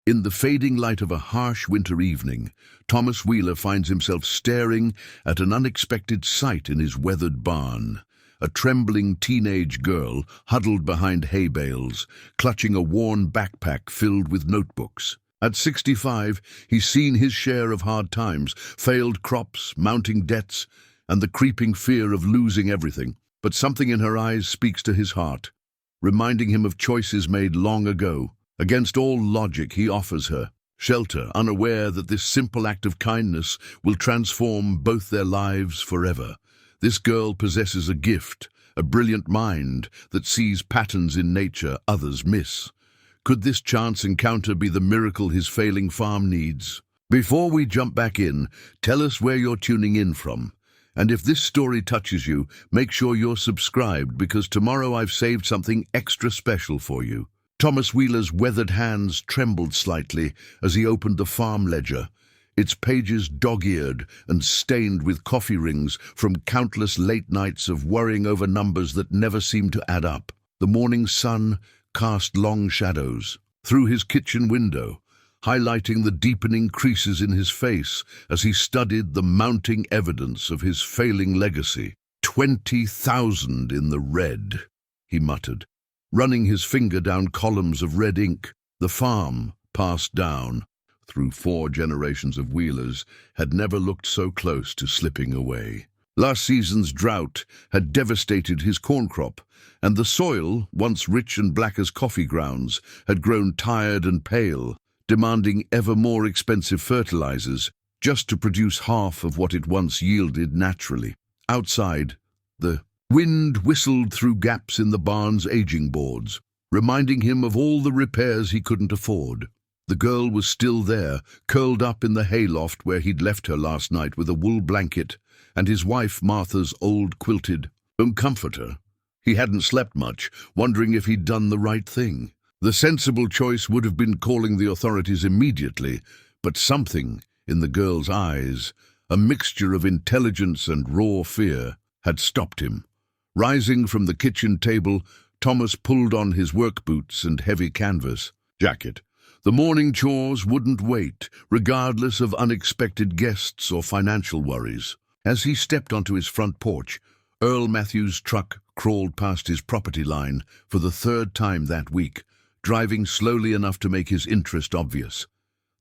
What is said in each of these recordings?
In the fading light of a harsh winter evening, Thomas Wheeler finds himself staring at an unexpected sight in his weathered barn. A trembling teenage girl huddled behind hay bales, clutching a worn backpack filled with notebooks. At 65, he's seen his share of hard times, failed crops, mounting debts, and the creeping fear of losing everything. But something in her eyes speaks to his heart, reminding him of choices made long ago. Against all logic, he offers her shelter, unaware that this simple act of kindness will transform both their lives forever. This girl possesses a gift, a brilliant mind that sees patterns in nature others miss. Could this chance encounter be the miracle his failing farm needs? Before we jump back in, tell us where you're tuning in from. And if this story touches you, make sure you're subscribed, because tomorrow I've saved something extra special for you. Thomas Wheeler's weathered hands trembled slightly as he opened the farm ledger, its pages dog-eared and stained with coffee rings from countless late nights of worrying over numbers that never seemed to add up. The morning sun cast long shadows through his kitchen window, highlighting the deepening creases in his face as he studied the mounting evidence of his failing legacy. 20,000 in the red, he muttered, running his finger down columns of red ink. The farm, passed down through 4 generations of Wheelers, had never looked so close to slipping away. Last season's drought had devastated his corn crop, and the soil, once rich and black as coffee grounds, had grown tired and pale, demanding ever more expensive fertilizers just to produce half of what it once yielded naturally. Outside, the wind whistled through gaps in the barn's aging boards, reminding him of all the repairs he couldn't afford. The girl was still there, curled up in the hayloft where he'd left her last night with a wool blanket and his wife Martha's old quilted home comforter. He hadn't slept much, wondering if he'd done the right thing. The sensible choice would have been calling the authorities immediately, but something in the girl's eyes, a mixture of intelligence and raw fear, had stopped him. Rising from the kitchen table, Thomas pulled on his work boots and heavy canvas jacket. The morning chores wouldn't wait, regardless of unexpected guests or financial worries. As he stepped onto his front porch, Earl Matthews' truck crawled past his property line for the 3rd time that week, driving slowly enough to make his interest obvious.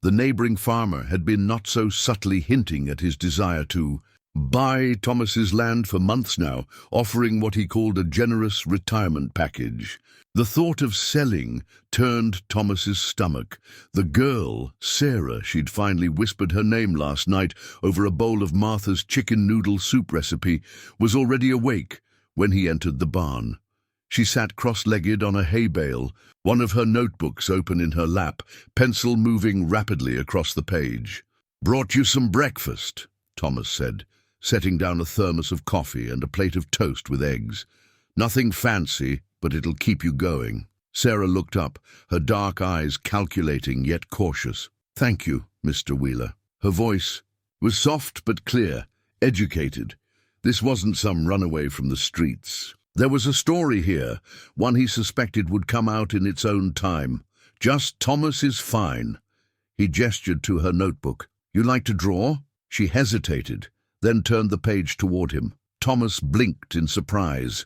The neighboring farmer had been not so subtly hinting at his desire to buy Thomas's land for months now, offering what he called a generous retirement package. The thought of selling turned Thomas's stomach. The girl, Sarah, she'd finally whispered her name last night over a bowl of Martha's chicken noodle soup recipe, was already awake when he entered the barn. She sat cross-legged on a hay bale, one of her notebooks open in her lap, pencil moving rapidly across the page. "Brought you some breakfast," Thomas said, setting down a thermos of coffee and a plate of toast with eggs. "Nothing fancy, but it'll keep you going." Sarah looked up, her dark eyes calculating yet cautious. "Thank you, Mr. Wheeler." Her voice was soft but clear, educated. This wasn't some runaway from the streets. There was a story here, one he suspected would come out in its own time. "Just Thomas is fine." He gestured to her notebook. "You like to draw?" She hesitated, then turned the page toward him. Thomas blinked in surprise.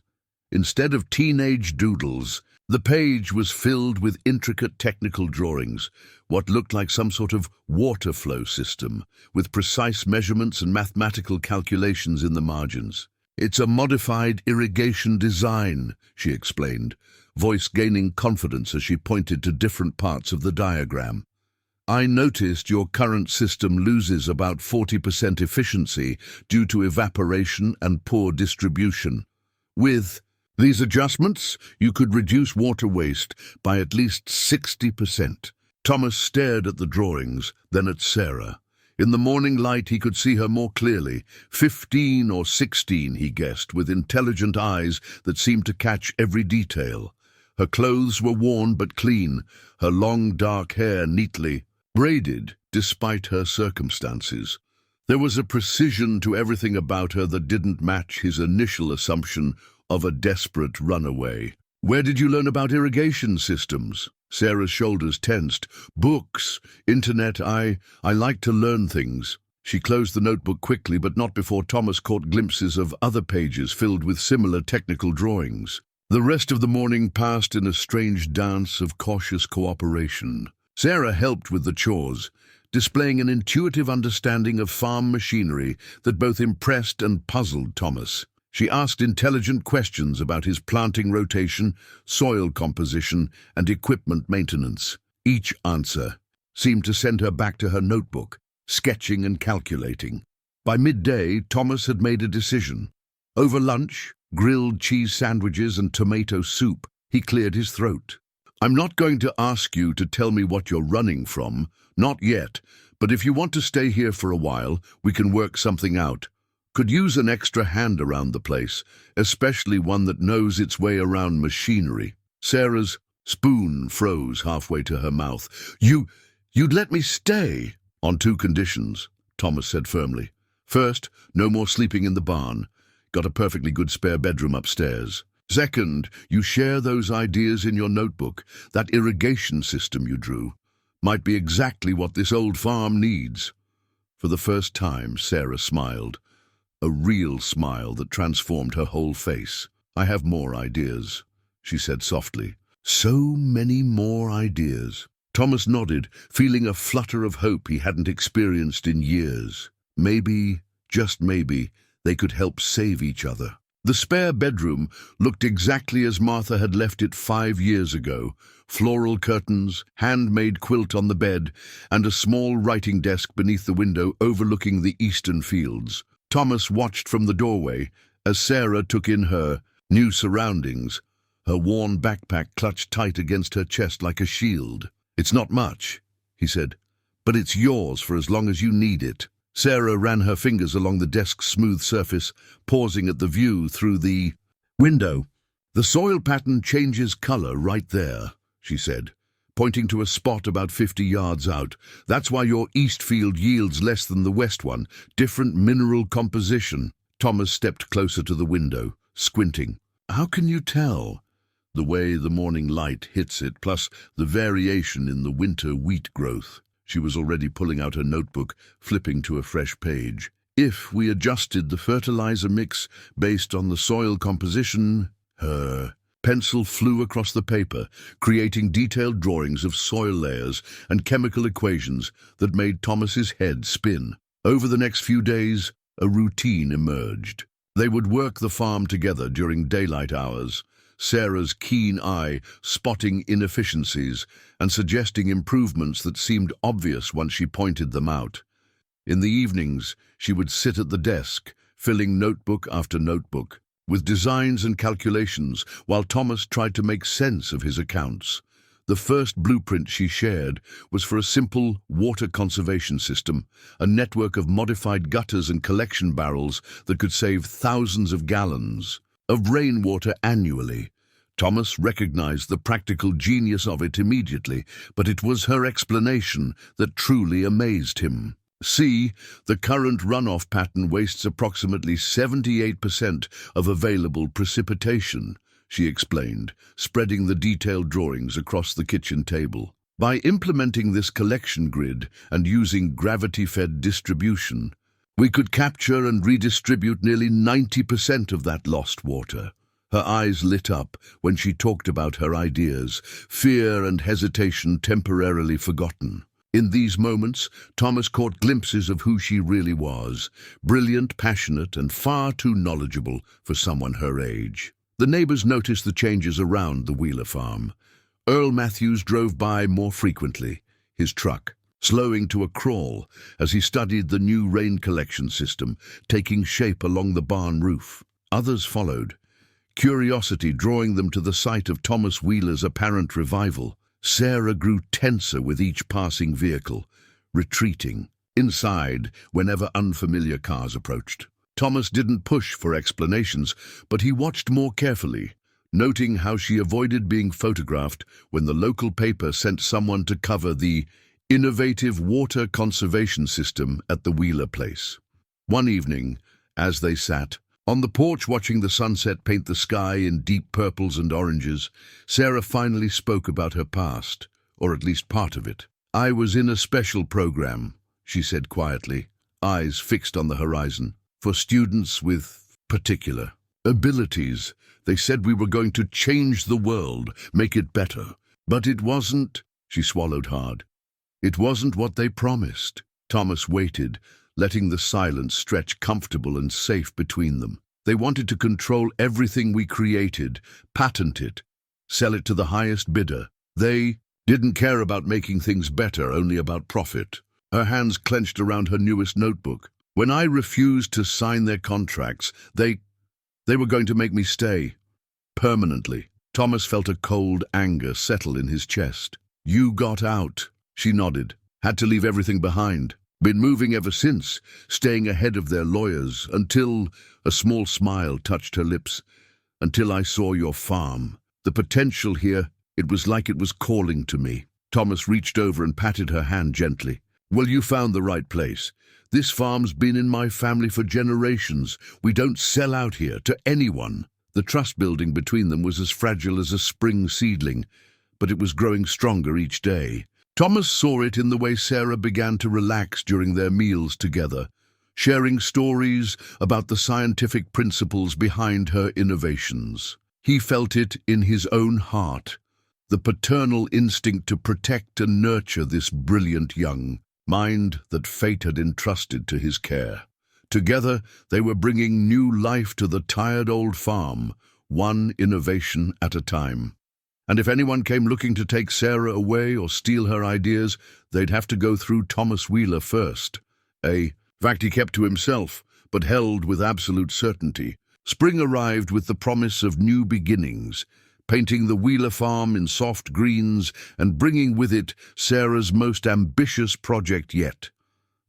Instead of teenage doodles, the page was filled with intricate technical drawings, what looked like some sort of water flow system, with precise measurements and mathematical calculations in the margins. "It's a modified irrigation design," she explained, voice gaining confidence as she pointed to different parts of the diagram. "I noticed your current system loses about 40% efficiency due to evaporation and poor distribution. With these adjustments, you could reduce water waste by at least 60%. Thomas stared at the drawings, then at Sarah. In the morning light, he could see her more clearly. 15 or 16, he guessed, with intelligent eyes that seemed to catch every detail. Her clothes were worn but clean, her long dark hair neatly braided despite her circumstances. There was a precision to everything about her that didn't match his initial assumption of a desperate runaway. Where did you learn about irrigation systems? Sarah's shoulders tensed. Books, internet, I like to learn things. She closed the notebook quickly, but not before Thomas caught glimpses of other pages filled with similar technical drawings. The rest of the morning passed in a strange dance of cautious cooperation. Sarah helped with the chores, displaying an intuitive understanding of farm machinery that both impressed and puzzled Thomas. She asked intelligent questions about his planting rotation, soil composition, and equipment maintenance. Each answer seemed to send her back to her notebook, sketching and calculating. By midday, Thomas had made a decision. Over lunch, grilled cheese sandwiches and tomato soup, he cleared his throat. I'm not going to ask you to tell me what you're running from, not yet, but if you want to stay here for a while, we can work something out. Could use an extra hand around the place, especially one that knows its way around machinery. Sarah's spoon froze halfway to her mouth. You'd let me stay? On two conditions, Thomas said firmly. First, no more sleeping in the barn. Got a perfectly good spare bedroom upstairs. Second, you share those ideas in your notebook. That irrigation system you drew might be exactly what this old farm needs. For the first time, Sarah smiled. A real smile that transformed her whole face. I have more ideas, she said softly. So many more ideas. Thomas nodded, feeling a flutter of hope he hadn't experienced in years. Maybe, just maybe, they could help save each other. The spare bedroom looked exactly as Martha had left it 5 years ago. Floral curtains, handmade quilt on the bed, and a small writing desk beneath the window overlooking the eastern fields. Thomas watched from the doorway as Sarah took in her new surroundings, her worn backpack clutched tight against her chest like a shield. It's not much, he said, but it's yours for as long as you need it. Sarah ran her fingers along the desk's smooth surface, pausing at the view through the window. The soil pattern changes color right there, she said, pointing to a spot about 50 yards out. That's why your east field yields less than the west one. Different mineral composition. Thomas stepped closer to the window, squinting. How can you tell? The way the morning light hits it, plus the variation in the winter wheat growth. She was already pulling out her notebook, flipping to a fresh page. If we adjusted the fertilizer mix based on the soil composition, her pencil flew across the paper, creating detailed drawings of soil layers and chemical equations that made Thomas's head spin. Over the next few days, a routine emerged. They would work the farm together during daylight hours, Sarah's keen eye spotting inefficiencies and suggesting improvements that seemed obvious once she pointed them out. In the evenings, she would sit at the desk, filling notebook after notebook, with designs and calculations, while Thomas tried to make sense of his accounts. The first blueprint she shared was for a simple water conservation system, a network of modified gutters and collection barrels that could save thousands of gallons of rainwater annually. Thomas recognized the practical genius of it immediately, but it was her explanation that truly amazed him. See, the current runoff pattern wastes approximately 78% of available precipitation, she explained, spreading the detailed drawings across the kitchen table. By implementing this collection grid and using gravity-fed distribution, we could capture and redistribute nearly 90% of that lost water. Her eyes lit up when she talked about her ideas, fear and hesitation temporarily forgotten. In these moments, Thomas caught glimpses of who she really was, brilliant, passionate, and far too knowledgeable for someone her age. The neighbors noticed the changes around the Wheeler farm. Earl Matthews drove by more frequently, his truck slowing to a crawl as he studied the new rain collection system taking shape along the barn roof. Others followed, curiosity drawing them to the site of Thomas Wheeler's apparent revival. Sarah grew tenser with each passing vehicle, retreating inside whenever unfamiliar cars approached. Thomas didn't push for explanations, but he watched more carefully, noting how she avoided being photographed when the local paper sent someone to cover the innovative water conservation system at the Wheeler place. One evening, as they sat On the porch, watching the sunset paint the sky in deep purples and oranges, Sarah finally spoke about her past, or at least part of it. "I was in a special program," she said quietly, eyes fixed on the horizon, "for students with particular abilities. They said we were going to change the world, make it better. But it wasn't," she swallowed hard. "It wasn't what they promised." Thomas waited, letting the silence stretch comfortable and safe between them. "They wanted to control everything we created, patent it, sell it to the highest bidder. They didn't care about making things better, only about profit." Her hands clenched around her newest notebook. "When I refused to sign their contracts, they were going to make me stay. Permanently." Thomas felt a cold anger settle in his chest. "You got out," she nodded. "Had to leave everything behind. Been moving ever since, staying ahead of their lawyers, until," a small smile touched her lips, "until I saw your farm. The potential here, it was like it was calling to me." Thomas reached over and patted her hand gently. "Well, you found the right place. This farm's been in my family for generations. We don't sell out here to anyone." The trust building between them was as fragile as a spring seedling, but it was growing stronger each day. Thomas saw it in the way Sarah began to relax during their meals together, sharing stories about the scientific principles behind her innovations. He felt it in his own heart, the paternal instinct to protect and nurture this brilliant young mind that fate had entrusted to his care. Together, they were bringing new life to the tired old farm, one innovation at a time. And if anyone came looking to take Sarah away or steal her ideas, they'd have to go through Thomas Wheeler first. A fact he kept to himself, but held with absolute certainty. Spring arrived with the promise of new beginnings, painting the Wheeler farm in soft greens and bringing with it Sarah's most ambitious project yet.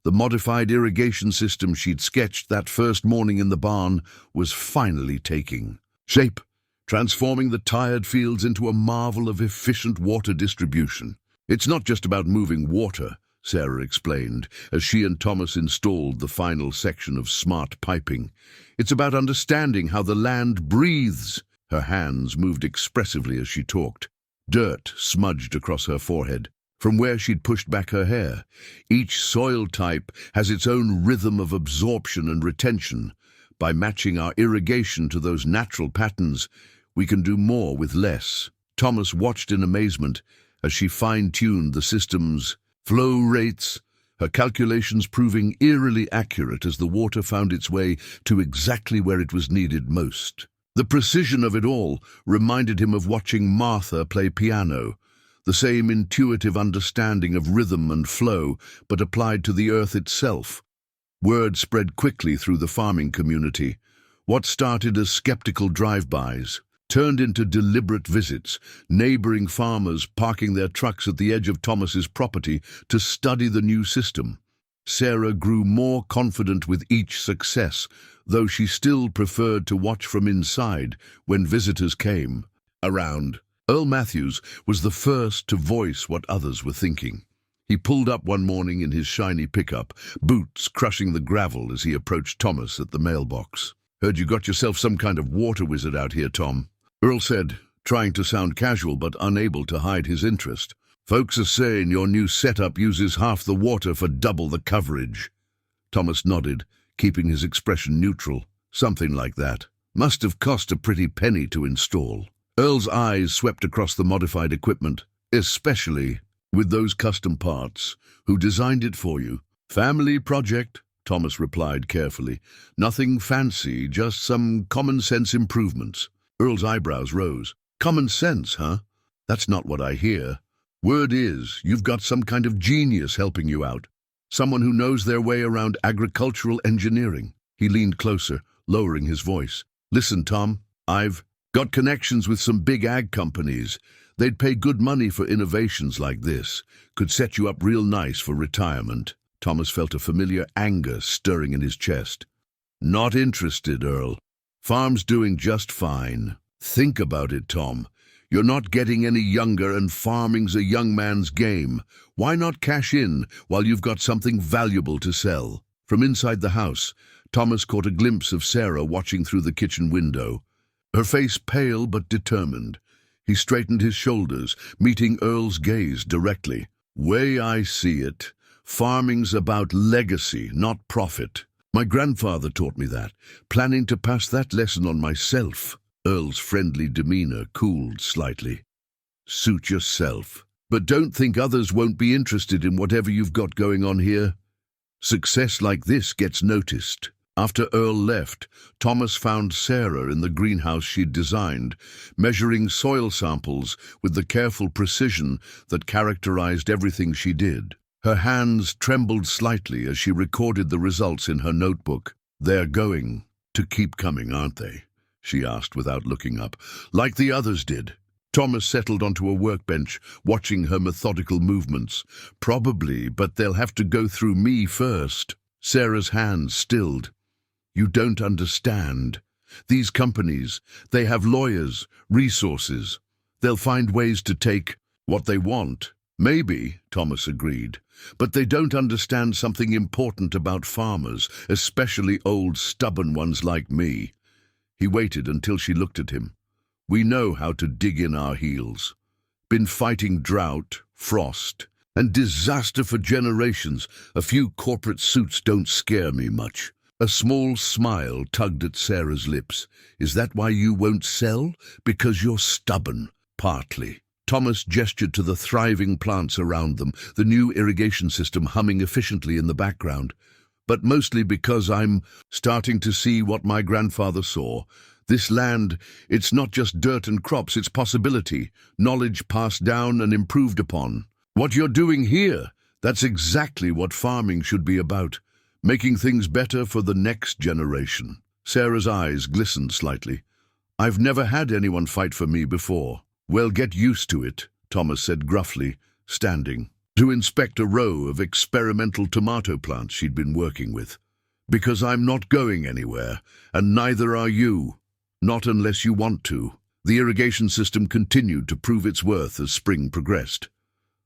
The modified irrigation system she'd sketched that first morning in the barn was finally taking shape, transforming the tired fields into a marvel of efficient water distribution. "It's not just about moving water," Sarah explained, as she and Thomas installed the final section of smart piping. "It's about understanding how the land breathes." Her hands moved expressively as she talked. Dirt smudged across her forehead, from where she'd pushed back her hair. "Each soil type has its own rhythm of absorption and retention. By matching our irrigation to those natural patterns, we can do more with less." Thomas watched in amazement as she fine-tuned the system's flow rates, her calculations proving eerily accurate as the water found its way to exactly where it was needed most. The precision of it all reminded him of watching Martha play piano, the same intuitive understanding of rhythm and flow, but applied to the earth itself. Word spread quickly through the farming community. What started as skeptical drive-bys turned into deliberate visits, neighboring farmers parking their trucks at the edge of Thomas's property to study the new system. Sarah grew more confident with each success, though she still preferred to watch from inside when visitors came around. Earl Matthews was the first to voice what others were thinking. He pulled up one morning in his shiny pickup, boots crushing the gravel as he approached Thomas at the mailbox. "Heard you got yourself some kind of water wizard out here, Tom," Earl said, trying to sound casual but unable to hide his interest. "Folks are saying your new setup uses half the water for double the coverage." Thomas nodded, keeping his expression neutral. "Something like that. Must have cost a pretty penny to install." Earl's eyes swept across the modified equipment, "Especially with those custom parts. Who designed it for you?" "Family project," Thomas replied carefully. "Nothing fancy, just some common-sense improvements." Earl's eyebrows rose. "Common sense, huh? That's not what I hear. Word is, you've got some kind of genius helping you out. Someone who knows their way around agricultural engineering." He leaned closer, lowering his voice. "Listen, Tom, I've got connections with some big ag companies. They'd pay good money for innovations like this. Could set you up real nice for retirement." Thomas felt a familiar anger stirring in his chest. "Not interested, Earl. Farm's doing just fine. Think about it, Tom. You're not getting any younger and farming's a young man's game. Why not cash in while you've got something valuable to sell?" From inside the house, Thomas caught a glimpse of Sarah watching through the kitchen window, her face pale but determined. He straightened his shoulders, meeting Earl's gaze directly. "Way I see it, farming's about legacy, not profit. My grandfather taught me that, planning to pass that lesson on myself." Earl's friendly demeanor cooled slightly. "Suit yourself. But don't think others won't be interested in whatever you've got going on here. Success like this gets noticed." After Earl left, Thomas found Sarah in the greenhouse she'd designed, measuring soil samples with the careful precision that characterized everything she did. Her hands trembled slightly as she recorded the results in her notebook. "They're going to keep coming, aren't they?" she asked without looking up. "Like the others did." Thomas settled onto a workbench, watching her methodical movements. "Probably, but they'll have to go through me first." Sarah's hands stilled. "You don't understand. These companies, they have lawyers, resources. They'll find ways to take what they want." "Maybe," Thomas agreed, "but they don't understand something important about farmers, especially old, stubborn ones like me." He waited until she looked at him. "We know how to dig in our heels. Been fighting drought, frost, and disaster for generations. A few corporate suits don't scare me much." A small smile tugged at Sarah's lips. "Is that why you won't sell? Because you're stubborn?" "Partly." Thomas gestured to the thriving plants around them, the new irrigation system humming efficiently in the background. "But mostly because I'm starting to see what my grandfather saw. This land, it's not just dirt and crops, it's possibility, knowledge passed down and improved upon. What you're doing here, that's exactly what farming should be about. Making things better for the next generation." Sarah's eyes glistened slightly. "I've never had anyone fight for me before." "Well, get used to it," Thomas said gruffly, standing to inspect a row of experimental tomato plants she'd been working with. "Because I'm not going anywhere, and neither are you. Not unless you want to." The irrigation system continued to prove its worth as spring progressed.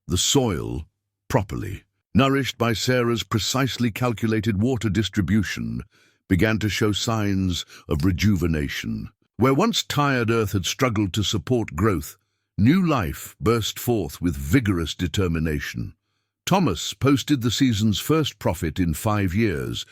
The soil, properly nourished by Sarah's precisely calculated water distribution, began to show signs of rejuvenation. Where once tired earth had struggled to support growth, new life burst forth with vigorous determination. Thomas posted the season's first profit in 5 years,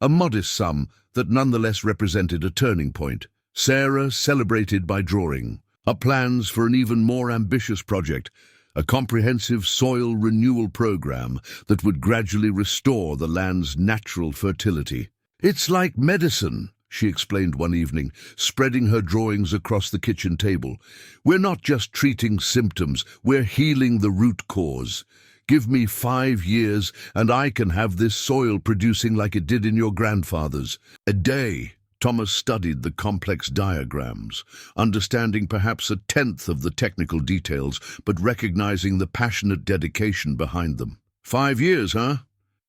a modest sum that nonetheless represented a turning point. Sarah celebrated by drawing up plans for an even more ambitious project, a comprehensive soil renewal program that would gradually restore the land's natural fertility. "It's like medicine," she explained one evening, spreading her drawings across the kitchen table. "We're not just treating symptoms, we're healing the root cause. Give me 5 years and I can have this soil producing like it did in your grandfather's." A day. Thomas studied the complex diagrams, understanding perhaps 1/10 of the technical details, but recognizing the passionate dedication behind them. 5 years, huh?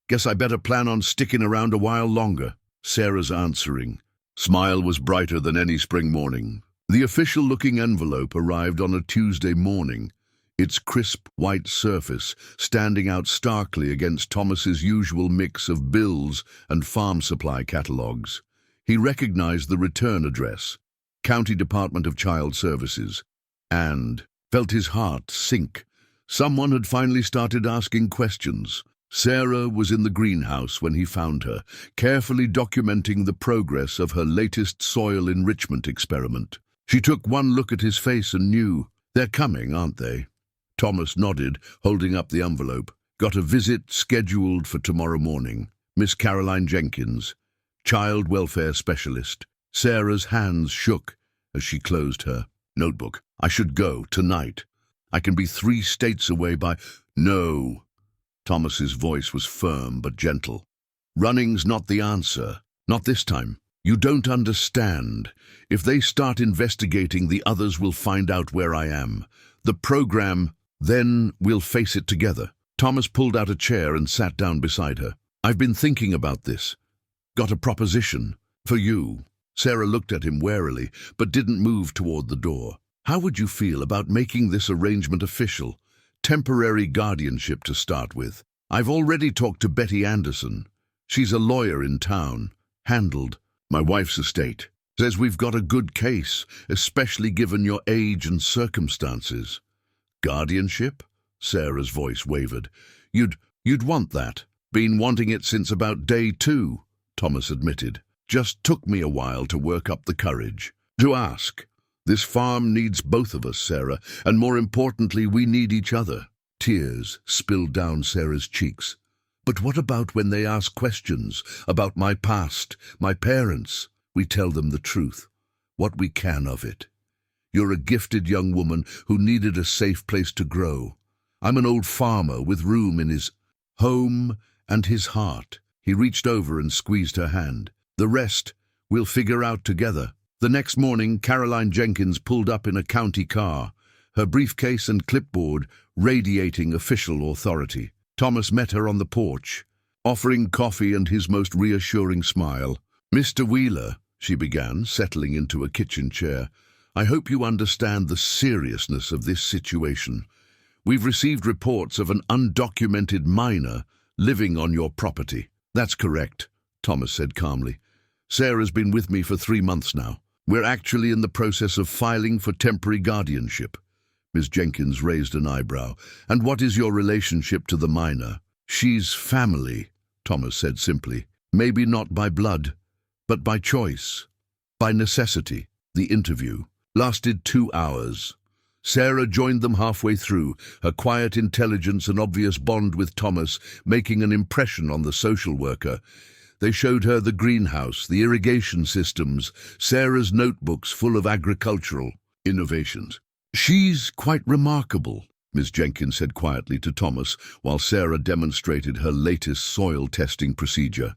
Guess I better plan on sticking around a while longer." Sarah's answering smile was brighter than any spring morning. The official-looking envelope arrived on a Tuesday morning, its crisp white surface standing out starkly against Thomas's usual mix of bills and farm supply catalogues. He recognized the return address, County Department of Child Services, and felt his heart sink. Someone had finally started asking questions. Sarah was in the greenhouse when he found her, carefully documenting the progress of her latest soil enrichment experiment. She took one look at his face and knew, "They're coming, aren't they?" Thomas nodded, holding up the envelope. "Got a visit scheduled for tomorrow morning. Miss Caroline Jenkins, Child Welfare Specialist." Sarah's hands shook as she closed her notebook. "I should go tonight. I can be 3 states away by—" "No." Thomas's voice was firm but gentle. "Running's not the answer. Not this time. You don't understand. If they start investigating, the others will find out where I am. The program, then we'll face it together." Thomas pulled out a chair and sat down beside her. "I've been thinking about this. Got a proposition for you." Sarah looked at him warily, but didn't move toward the door. "How would you feel about making this arrangement official? Temporary guardianship to start with. I've already talked to Betty Anderson. She's a lawyer in town. Handled. My wife's estate. Says we've got a good case, especially given your age and circumstances. Guardianship? Sarah's voice wavered. You'd want that. Been wanting it since about day 2, Thomas admitted. Just took me a while to work up the courage. To ask. This farm needs both of us, Sarah, and more importantly, we need each other. Tears spilled down Sarah's cheeks. But what about when they ask questions about my past, my parents? We tell them the truth, what we can of it. You're a gifted young woman who needed a safe place to grow. I'm an old farmer with room in his home and his heart. He reached over and squeezed her hand. The rest we'll figure out together. The next morning, Caroline Jenkins pulled up in a county car, her briefcase and clipboard radiating official authority. Thomas met her on the porch, offering coffee and his most reassuring smile. "Mr. Wheeler," she began, settling into a kitchen chair, "I hope you understand the seriousness of this situation. We've received reports of an undocumented minor living on your property." "That's correct," Thomas said calmly. "Sarah's been with me for 3 months now. We're actually in the process of filing for temporary guardianship." Ms. Jenkins raised an eyebrow. "And what is your relationship to the minor?" "She's family," Thomas said simply. "Maybe not by blood, but by choice, by necessity." The interview lasted 2 hours. Sarah joined them halfway through, her quiet intelligence and obvious bond with Thomas making an impression on the social worker. They showed her the greenhouse, the irrigation systems, Sarah's notebooks full of agricultural innovations. "She's quite remarkable," Ms. Jenkins said quietly to Thomas, while Sarah demonstrated her latest soil testing procedure.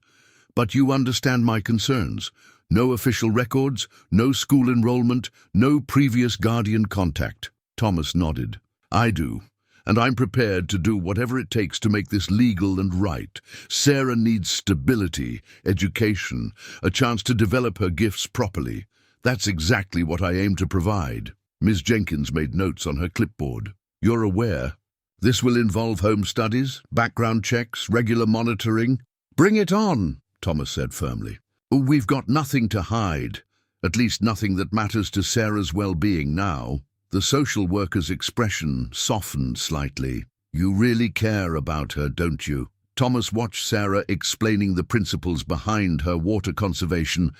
"But you understand my concerns. No official records, no school enrollment, no previous guardian contact." Thomas nodded. "I do. And I'm prepared to do whatever it takes to make this legal and right. Sarah needs stability, education, a chance to develop her gifts properly. That's exactly what I aim to provide." Ms. Jenkins made notes on her clipboard. "You're aware. This will involve home studies, background checks, regular monitoring." "Bring it on," Thomas said firmly. "We've got nothing to hide, at least nothing that matters to Sarah's well-being now." The social worker's expression softened slightly. "You really care about her, don't you?" Thomas watched Sarah explaining the principles behind her water conservation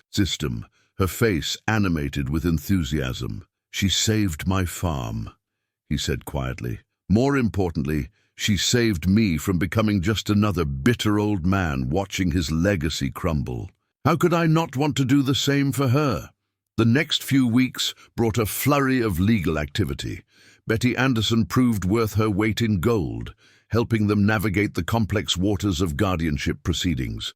system, her face animated with enthusiasm. "She saved my farm," he said quietly. "More importantly, she saved me from becoming just another bitter old man watching his legacy crumble. How could I not want to do the same for her?" The next few weeks brought a flurry of legal activity. Betty Anderson proved worth her weight in gold, helping them navigate the complex waters of guardianship proceedings.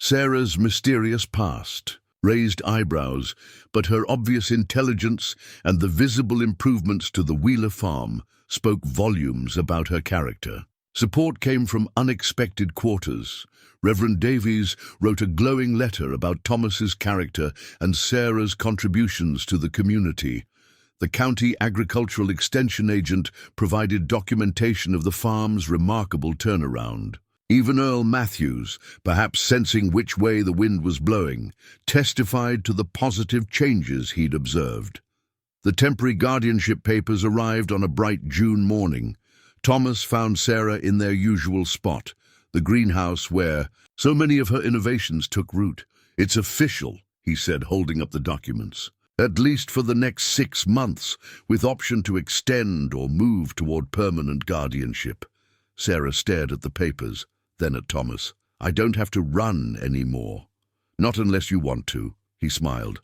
Sarah's mysterious past raised eyebrows, but her obvious intelligence and the visible improvements to the Wheeler farm spoke volumes about her character. Support came from unexpected quarters. Reverend Davies wrote a glowing letter about Thomas's character and Sarah's contributions to the community. The county agricultural extension agent provided documentation of the farm's remarkable turnaround. Even Earl Matthews, perhaps sensing which way the wind was blowing, testified to the positive changes he'd observed. The temporary guardianship papers arrived on a bright June morning. Thomas found Sarah in their usual spot, the greenhouse where so many of her innovations took root. "It's official," he said, holding up the documents. "At least for the next 6 months, with option to extend or move toward permanent guardianship." Sarah stared at the papers, then at Thomas. "I don't have to run anymore." "Not unless you want to," he smiled.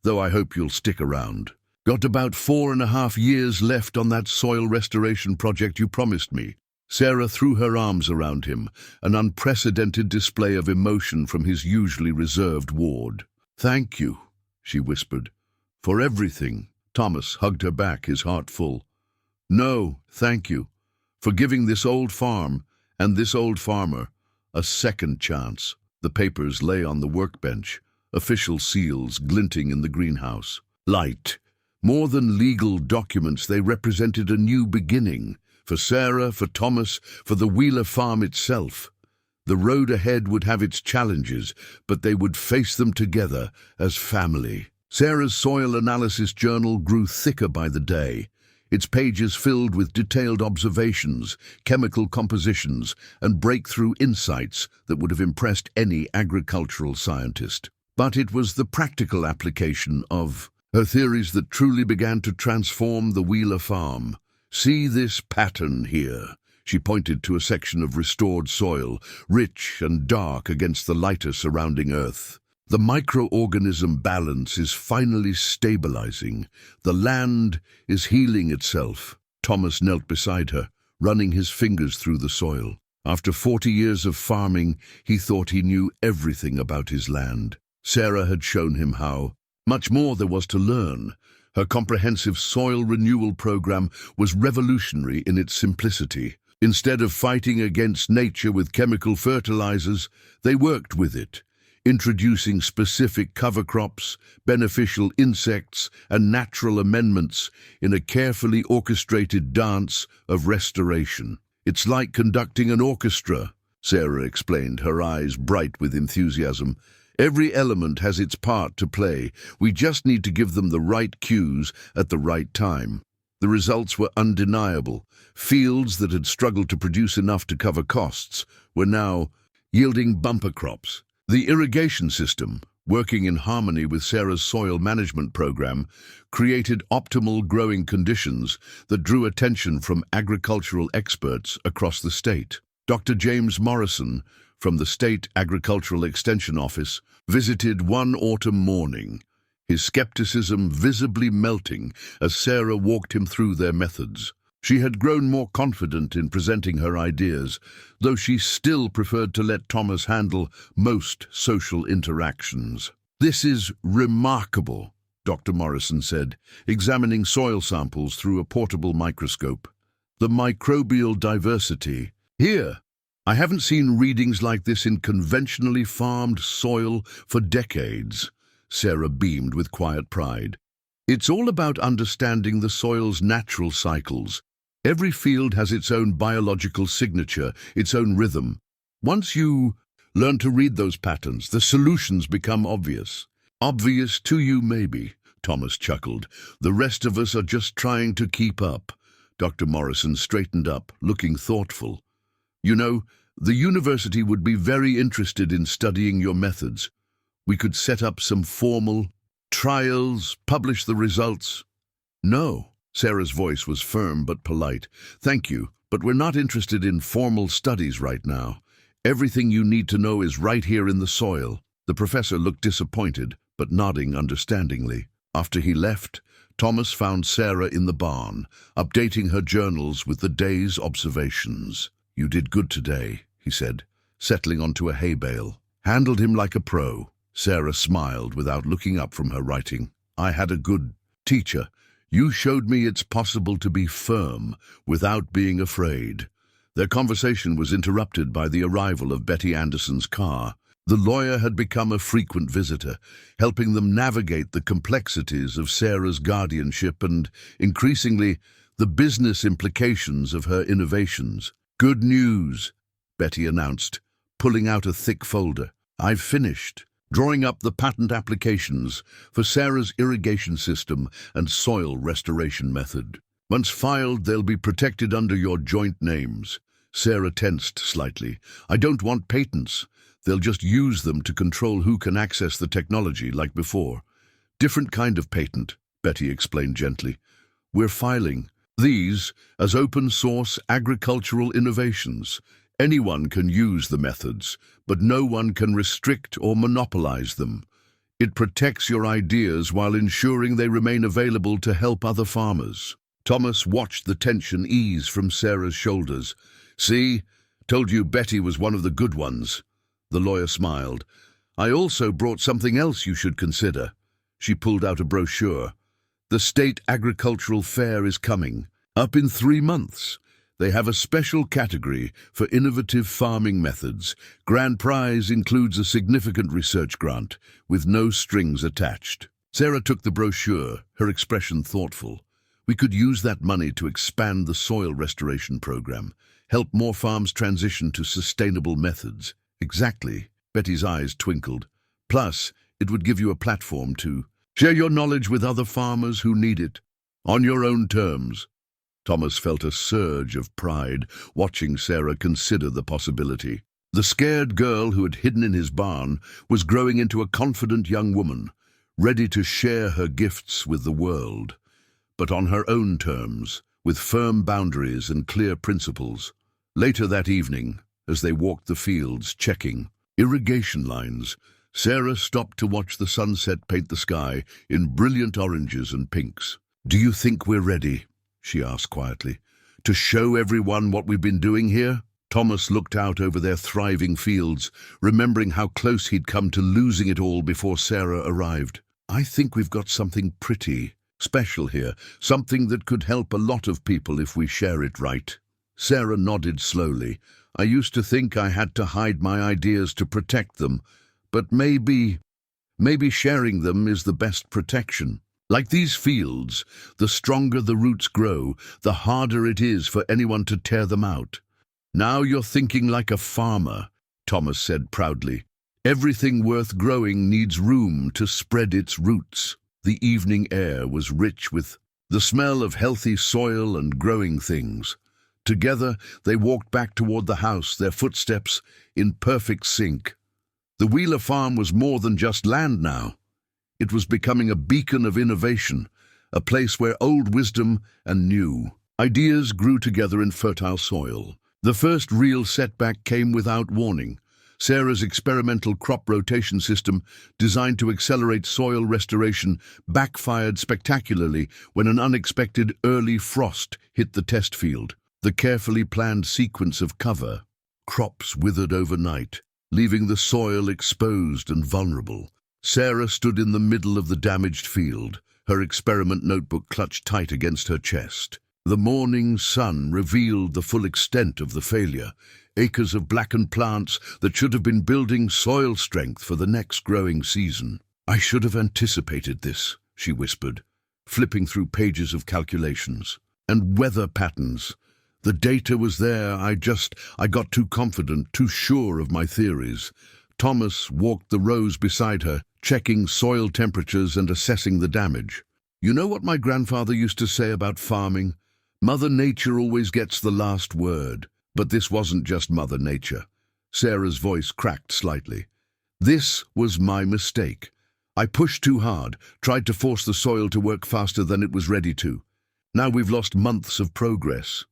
"Though I hope you'll stick around. Got about 4.5 years left on that soil restoration project you promised me." Sarah threw her arms around him, an unprecedented display of emotion from his usually reserved ward. "Thank you," she whispered, "for everything." Thomas hugged her back, his heart full. "No, thank you, for giving this old farm and this old farmer a second chance." The papers lay on the workbench, official seals glinting in the greenhouse. Light. More than legal documents, they represented a new beginning. For Sarah, for Thomas, for the Wheeler farm itself. The road ahead would have its challenges, but they would face them together as family. Sarah's soil analysis journal grew thicker by the day, its pages filled with detailed observations, chemical compositions, and breakthrough insights that would have impressed any agricultural scientist. But it was the practical application of her theories that truly began to transform the Wheeler farm. "See this pattern here." She pointed to a section of restored soil, rich and dark against the lighter surrounding earth. "The microorganism balance is finally stabilizing. The land is healing itself." Thomas knelt beside her, running his fingers through the soil. After 40 years of farming, he thought he knew everything about his land. Sarah had shown him how. Much more there was to learn. Her comprehensive soil renewal program was revolutionary in its simplicity. Instead of fighting against nature with chemical fertilizers, they worked with it, introducing specific cover crops, beneficial insects, and natural amendments in a carefully orchestrated dance of restoration. "It's like conducting an orchestra," Sarah explained, her eyes bright with enthusiasm. "Every element has its part to play. We just need to give them the right cues at the right time." The results were undeniable. Fields that had struggled to produce enough to cover costs were now yielding bumper crops. The irrigation system, working in harmony with Sarah's soil management program, created optimal growing conditions that drew attention from agricultural experts across the state. Dr. James Morrison, from the State Agricultural Extension Office, visited one autumn morning, his skepticism visibly melting as Sarah walked him through their methods. She had grown more confident in presenting her ideas, though she still preferred to let Thomas handle most social interactions. "This is remarkable," Dr. Morrison said, examining soil samples through a portable microscope. "The microbial diversity. Here, I haven't seen readings like this in conventionally farmed soil for decades." Sarah beamed with quiet pride. "It's all about understanding the soil's natural cycles. Every field has its own biological signature, its own rhythm. Once you learn to read those patterns, the solutions become obvious." "Obvious to you, maybe," Thomas chuckled. "The rest of us are just trying to keep up." Dr. Morrison straightened up, looking thoughtful. "You know, the university would be very interested in studying your methods. We could set up some formal trials, publish the results." "No." Sarah's voice was firm but polite. "Thank you, but we're not interested in formal studies right now. Everything you need to know is right here in the soil." The professor looked disappointed, but nodding understandingly. After he left, Thomas found Sarah in the barn, updating her journals with the day's observations. "You did good today," he said, settling onto a hay bale. "Handled him like a pro." Sarah smiled without looking up from her writing. "I had a good teacher. You showed me it's possible to be firm without being afraid." Their conversation was interrupted by the arrival of Betty Anderson's car. The lawyer had become a frequent visitor, helping them navigate the complexities of Sarah's guardianship and, increasingly, the business implications of her innovations. "Good news," Betty announced, pulling out a thick folder. "I've finished drawing up the patent applications for Sarah's irrigation system and soil restoration method. Once filed, they'll be protected under your joint names." Sarah tensed slightly. "I don't want patents. They'll just use them to control who can access the technology like before." "Different kind of patent," Betty explained gently. "We're filing these as open-source agricultural innovations. Anyone can use the methods, but no one can restrict or monopolize them. It protects your ideas while ensuring they remain available to help other farmers." Thomas watched the tension ease from Sarah's shoulders. "See, told you Betty was one of the good ones." The lawyer smiled. "I also brought something else you should consider." She pulled out a brochure. "The State Agricultural Fair is coming, up in 3 months. They have a special category for innovative farming methods. Grand prize includes a significant research grant, with no strings attached." Sarah took the brochure, her expression thoughtful. "We could use that money to expand the soil restoration program. help more farms transition to sustainable methods. Exactly, Betty's eyes twinkled. Plus, it would give you a platform to share your knowledge with other farmers who need it, on your own terms. Thomas felt a surge of pride watching Sarah consider the possibility. The scared girl who had hidden in his barn was growing into a confident young woman, ready to share her gifts with the world, but on her own terms, with firm boundaries and clear principles. Later that evening, as they walked the fields checking irrigation lines, Sarah stopped to watch the sunset paint the sky in brilliant oranges and pinks. "Do you think we're ready?" she asked quietly. "To show everyone what we've been doing here?" Thomas looked out over their thriving fields, remembering how close he'd come to losing it all before Sarah arrived. "I think we've got something pretty special here, something that could help a lot of people if we share it right." Sarah nodded slowly. "I used to think I had to hide my ideas to protect them, but maybe sharing them is the best protection. Like these fields, the stronger the roots grow, the harder it is for anyone to tear them out." "Now you're thinking like a farmer," Thomas said proudly. "Everything worth growing needs room to spread its roots." The evening air was rich with the smell of healthy soil and growing things. Together, they walked back toward the house, their footsteps in perfect sync. The Wheeler farm was more than just land now. It was becoming a beacon of innovation, a place where old wisdom and new ideas grew together in fertile soil. The first real setback came without warning. Sarah's experimental crop rotation system, designed to accelerate soil restoration, backfired spectacularly when an unexpected early frost hit the test field. The carefully planned sequence of cover crops withered overnight, leaving the soil exposed and vulnerable. Sarah stood in the middle of the damaged field, her experiment notebook clutched tight against her chest. The morning sun revealed the full extent of the failure, acres of blackened plants that should have been building soil strength for the next growing season. "I should have anticipated this," she whispered, flipping through pages of calculations. "And weather patterns. The data was there, I got too confident, too sure of my theories." Thomas walked the rows beside her, checking soil temperatures and assessing the damage. "You know what my grandfather used to say about farming? Mother Nature always gets the last word." But this wasn't just Mother Nature. Sarah's voice cracked slightly. "This was my mistake. I pushed too hard, tried to force the soil to work faster than it was ready to. Now we've lost months of progress."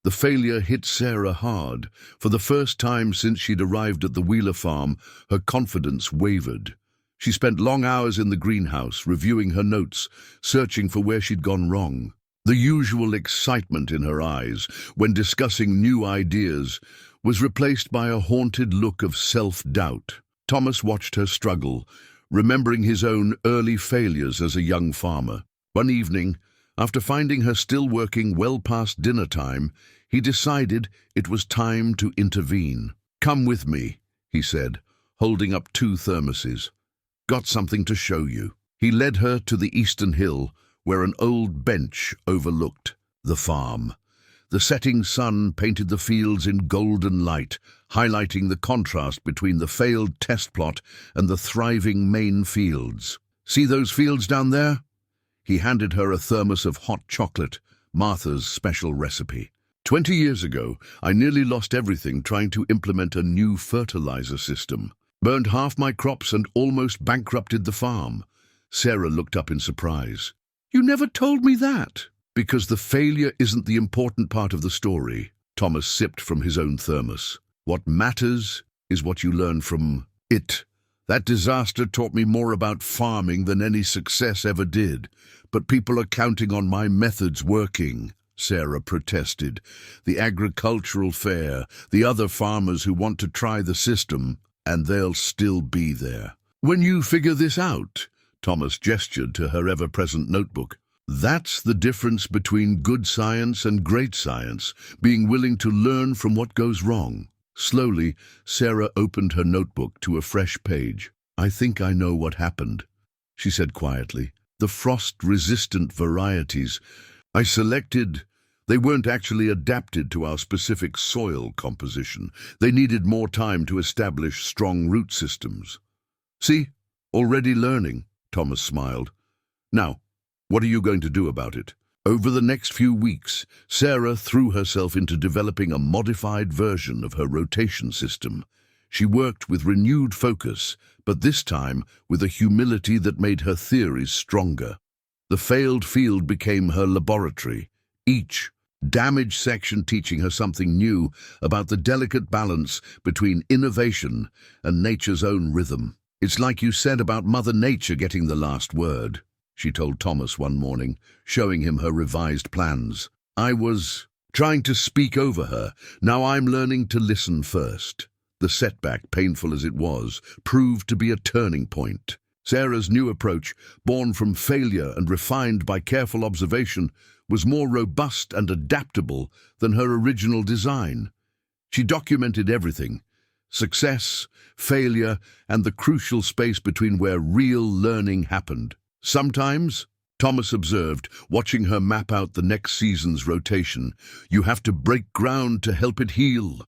The failure hit Sarah hard. For the first time since she'd arrived at the Wheeler farm, her confidence wavered. She spent long hours in the greenhouse, reviewing her notes, searching for where she'd gone wrong. The usual excitement in her eyes when discussing new ideas was replaced by a haunted look of self-doubt. Thomas watched her struggle, remembering his own early failures as a young farmer. One evening, after finding her still working well past dinner time, he decided it was time to intervene. "Come with me," he said, holding up 2 thermoses. "Got something to show you." He led her to the eastern hill, where an old bench overlooked the farm. The setting sun painted the fields in golden light, highlighting the contrast between the failed test plot and the thriving main fields. "See those fields down there?" He handed her a thermos of hot chocolate, Martha's special recipe. 20 years ago, I nearly lost everything trying to implement a new fertilizer system. Burned half my crops and almost bankrupted the farm." Sarah looked up in surprise. "You never told me that." "Because the failure isn't the important part of the story." Thomas sipped from his own thermos. "What matters is what you learn from it. That disaster taught me more about farming than any success ever did. But people are counting on my methods working," Sarah protested. "The agricultural fair, the other farmers who want to try the system, and they'll still be there." "When you figure this out," Thomas gestured to her ever-present notebook. "That's the difference between good science and great science, being willing to learn from what goes wrong." Slowly, Sarah opened her notebook to a fresh page. "I think I know what happened," she said quietly. "The frost-resistant varieties I selected, They weren't actually adapted to our specific soil composition. They needed more time to establish strong root systems. See, already learning, Thomas smiled. Now, what are you going to do about it? Over the next few weeks, Sarah threw herself into developing a modified version of her rotation system. She worked with renewed focus, but this time with a humility that made her theories stronger. The failed field became her laboratory, each damaged section teaching her something new about the delicate balance between innovation and nature's own rhythm. It's like you said about Mother Nature getting the last word, she told Thomas one morning, showing him her revised plans. I was trying to speak over her. Now I'm learning to listen first. The setback, painful as it was, proved to be a turning point. Sarah's new approach, born from failure and refined by careful observation, was more robust and adaptable than her original design. She documented everything: success, failure, and the crucial space between where real learning happened. Sometimes, Thomas observed, watching her map out the next season's rotation, you have to break ground to help it heal.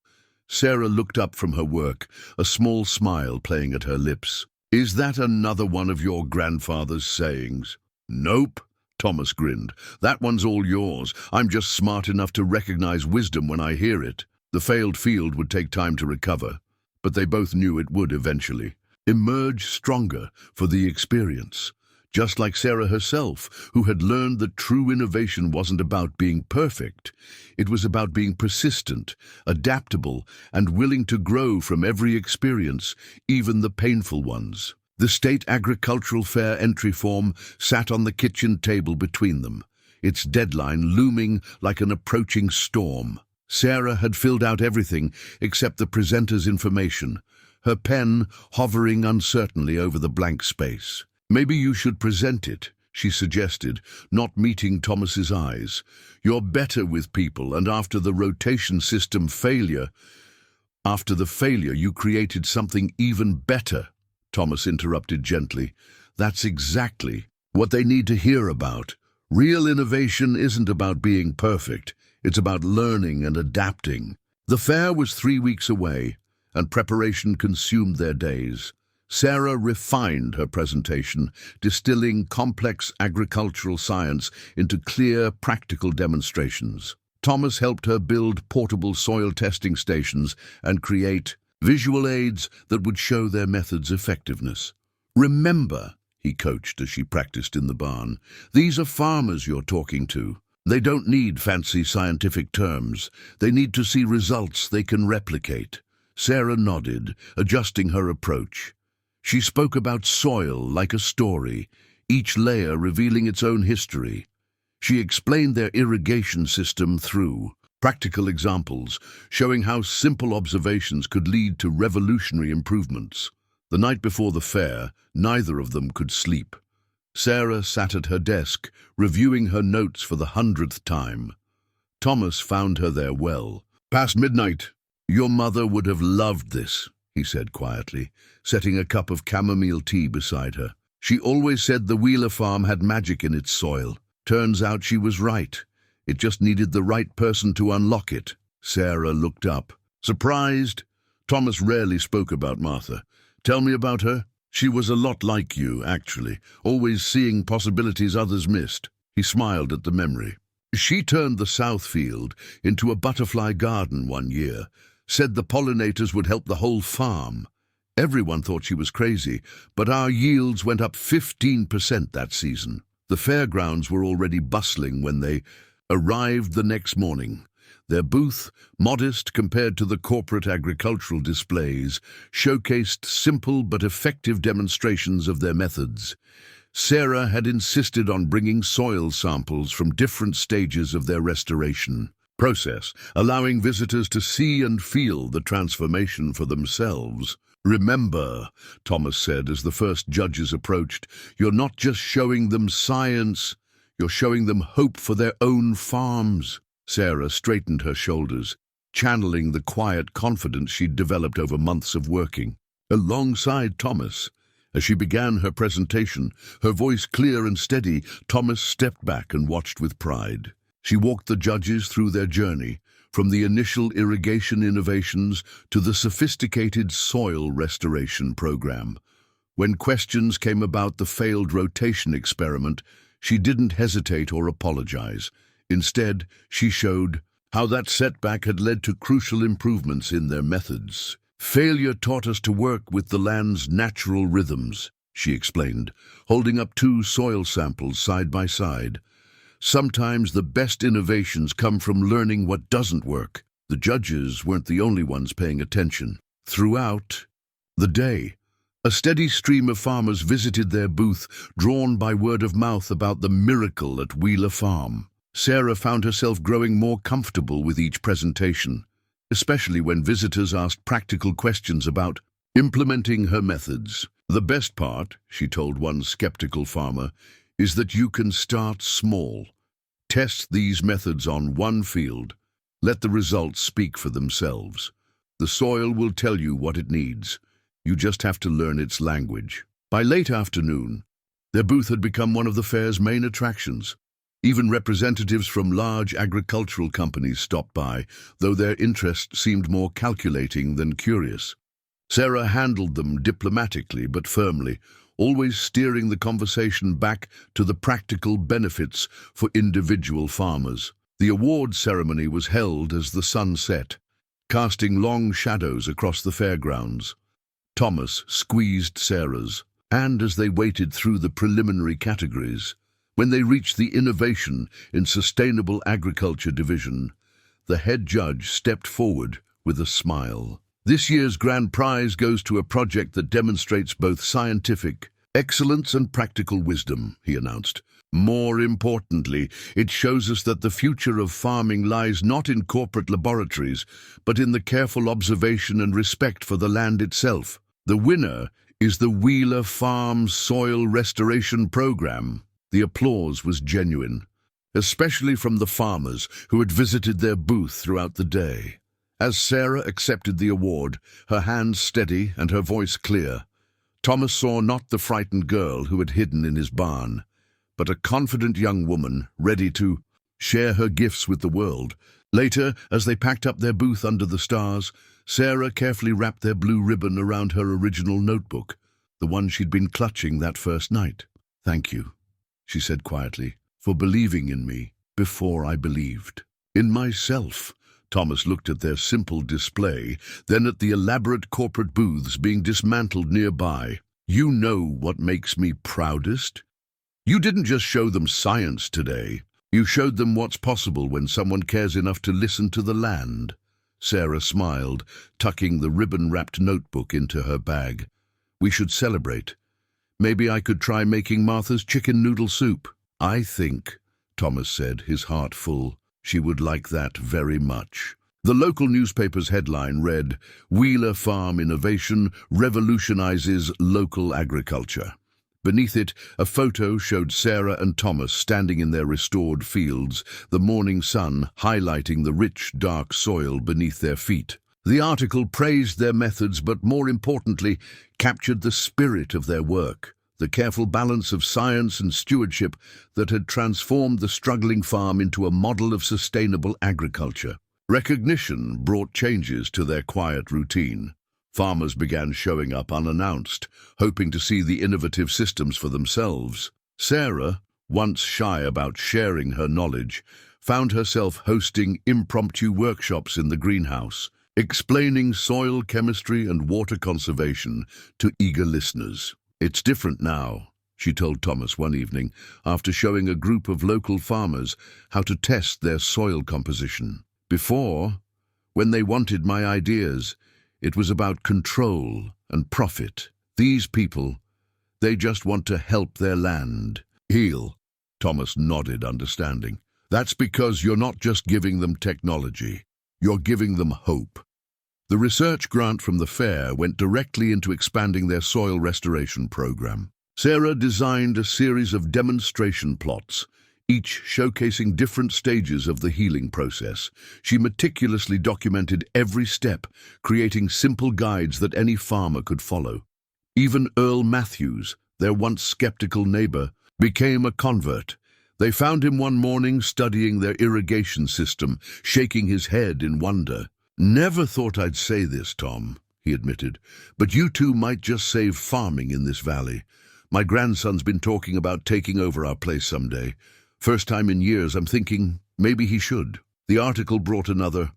Sarah looked up from her work, a small smile playing at her lips. Is that another one of your grandfather's sayings? Nope, Thomas grinned. That one's all yours. I'm just smart enough to recognize wisdom when I hear it. The failed field would take time to recover, but they both knew it would eventually emerge stronger for the experience. Just like Sarah herself, who had learned that true innovation wasn't about being perfect. It was about being persistent, adaptable, and willing to grow from every experience, even the painful ones. The State Agricultural Fair entry form sat on the kitchen table between them, its deadline looming like an approaching storm. Sarah had filled out everything except the presenter's information, her pen hovering uncertainly over the blank space. Maybe you should present it, she suggested, not meeting Thomas's eyes. You're better with people, and after the rotation system failure, you created something even better. Thomas interrupted gently. That's exactly what they need to hear about. Real innovation isn't about being perfect. It's about learning and adapting. The fair was 3 weeks away, and preparation consumed their days. Sarah refined her presentation, distilling complex agricultural science into clear, practical demonstrations. Thomas helped her build portable soil testing stations and create visual aids that would show their method's effectiveness. Remember, he coached as she practiced in the barn, these are farmers you're talking to. They don't need fancy scientific terms. They need to see results they can replicate. Sarah nodded, adjusting her approach. She spoke about soil like a story, each layer revealing its own history. She explained their irrigation system through practical examples, showing how simple observations could lead to revolutionary improvements. The night before the fair, neither of them could sleep. Sarah sat at her desk, reviewing her notes for the 100th time. Thomas found her there well. Past midnight. Your mother would have loved this, he said quietly, setting a cup of chamomile tea beside her. She always said the Wheeler farm had magic in its soil. Turns out she was right. It just needed the right person to unlock it. Sarah looked up. Surprised? Thomas rarely spoke about Martha. Tell me about her. She was a lot like you, actually, always seeing possibilities others missed. He smiled at the memory. She turned the south field into a butterfly garden one year, said the pollinators would help the whole farm. Everyone thought she was crazy, but our yields went up 15% that season. The fairgrounds were already bustling when they arrived the next morning. Their booth, modest compared to the corporate agricultural displays, showcased simple but effective demonstrations of their methods. Sarah had insisted on bringing soil samples from different stages of their restoration process, allowing visitors to see and feel the transformation for themselves. Remember, Thomas said as the first judges approached, you're not just showing them science, you're showing them hope for their own farms. Sarah straightened her shoulders, channeling the quiet confidence she'd developed over months of working. Alongside Thomas, as she began her presentation, her voice clear and steady, Thomas stepped back and watched with pride. She walked the judges through their journey, from the initial irrigation innovations to the sophisticated soil restoration program. When questions came about the failed rotation experiment, she didn't hesitate or apologize. Instead, she showed how that setback had led to crucial improvements in their methods. "Failure taught us to work with the land's natural rhythms," she explained, holding up two soil samples side by side. "Sometimes the best innovations come from learning what doesn't work." The judges weren't the only ones paying attention. Throughout the day, a steady stream of farmers visited their booth, drawn by word of mouth about the miracle at Wheeler Farm. Sarah found herself growing more comfortable with each presentation, especially when visitors asked practical questions about implementing her methods. "The best part," she told one skeptical farmer, "is that you can start small. Test these methods on one field. Let the results speak for themselves. The soil will tell you what it needs. You just have to learn its language." By late afternoon, their booth had become one of the fair's main attractions. Even representatives from large agricultural companies stopped by, though their interest seemed more calculating than curious. Sarah handled them diplomatically but firmly, always steering the conversation back to the practical benefits for individual farmers. The award ceremony was held as the sun set, casting long shadows across the fairgrounds. Thomas squeezed Sarah's, and as they waited through the preliminary categories, when they reached the Innovation in Sustainable Agriculture division, the head judge stepped forward with a smile. "This year's grand prize goes to a project that demonstrates both scientific excellence and practical wisdom," he announced. "More importantly, it shows us that the future of farming lies not in corporate laboratories, but in the careful observation and respect for the land itself. The winner is the Wheeler Farm Soil Restoration Program." The applause was genuine, especially from the farmers who had visited their booth throughout the day. As Sarah accepted the award, her hands steady and her voice clear, Thomas saw not the frightened girl who had hidden in his barn, but a confident young woman ready to share her gifts with the world. Later, as they packed up their booth under the stars, Sarah carefully wrapped their blue ribbon around her original notebook, the one she'd been clutching that first night. "Thank you," she said quietly, "for believing in me before I believed in myself." Thomas looked at their simple display, then at the elaborate corporate booths being dismantled nearby. "You know what makes me proudest? You didn't just show them science today. You showed them what's possible when someone cares enough to listen to the land." Sarah smiled, tucking the ribbon-wrapped notebook into her bag. "We should celebrate. Maybe I could try making Martha's chicken noodle soup." "I think," Thomas said, his heart full, "she would like that very much." The local newspaper's headline read, "Wheeler Farm Innovation Revolutionizes Local Agriculture." Beneath it, a photo showed Sarah and Thomas standing in their restored fields, the morning sun highlighting the rich, dark soil beneath their feet. The article praised their methods, but more importantly, captured the spirit of their work, the careful balance of science and stewardship that had transformed the struggling farm into a model of sustainable agriculture. Recognition brought changes to their quiet routine. Farmers began showing up unannounced, hoping to see the innovative systems for themselves. Sarah, once shy about sharing her knowledge, found herself hosting impromptu workshops in the greenhouse, explaining soil chemistry and water conservation to eager listeners. "It's different now," she told Thomas one evening, after showing a group of local farmers how to test their soil composition. "Before, when they wanted my ideas, it was about control and profit. These people, they just want to help their land heal." Thomas nodded, understanding. "That's because you're not just giving them technology. You're giving them hope." The research grant from the fair went directly into expanding their soil restoration program. Sarah designed a series of demonstration plots, each showcasing different stages of the healing process. She meticulously documented every step, creating simple guides that any farmer could follow. Even Earl Matthews, their once skeptical neighbor, became a convert, They found him one morning studying their irrigation system, shaking his head in wonder. "Never thought I'd say this, Tom," he admitted, "but you two might just save farming in this valley. My grandson's been talking about taking over our place someday. First time in years I'm thinking maybe he should." The article brought another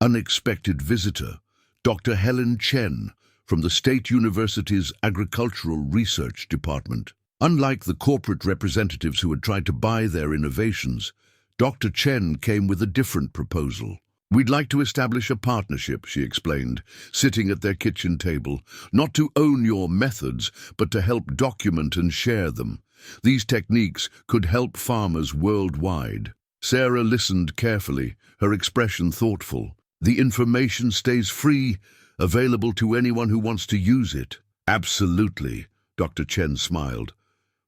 unexpected visitor, Dr. Helen Chen, from the State University's Agricultural Research Department. Unlike the corporate representatives who had tried to buy their innovations, Dr. Chen came with a different proposal. "We'd like to establish a partnership," she explained, sitting at their kitchen table, "not to own your methods, but to help document and share them. These techniques could help farmers worldwide." Sarah listened carefully, her expression thoughtful. "The information stays free, available to anyone who wants to use it." "Absolutely," Dr. Chen smiled.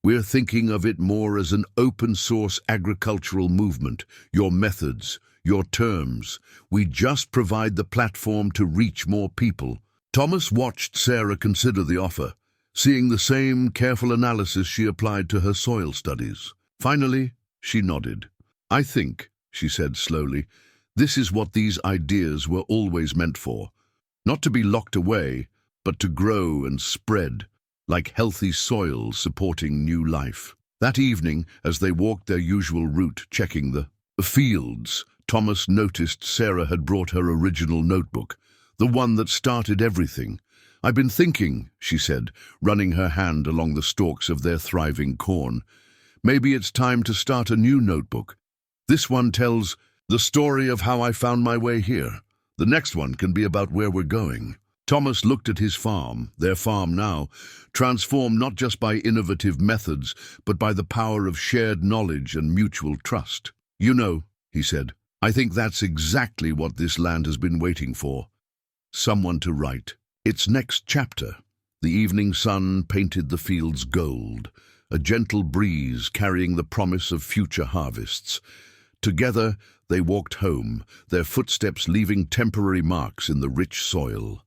"We're thinking of it more as an open-source agricultural movement. Your methods, your terms. We just provide the platform to reach more people." Thomas watched Sarah consider the offer, seeing the same careful analysis she applied to her soil studies. Finally, she nodded. "I think," she said slowly, "this is what these ideas were always meant for. Not to be locked away, but to grow and spread, like healthy soil supporting new life." That evening, as they walked their usual route, checking the fields, Thomas noticed Sarah had brought her original notebook, the one that started everything. "I've been thinking," she said, running her hand along the stalks of their thriving corn. "Maybe it's time to start a new notebook. This one tells the story of how I found my way here. The next one can be about where we're going." Thomas looked at his farm, their farm now, transformed not just by innovative methods, but by the power of shared knowledge and mutual trust. "You know," he said, "I think that's exactly what this land has been waiting for. Someone to write its next chapter." The evening sun painted the fields gold, a gentle breeze carrying the promise of future harvests. Together, they walked home, their footsteps leaving temporary marks in the rich soil.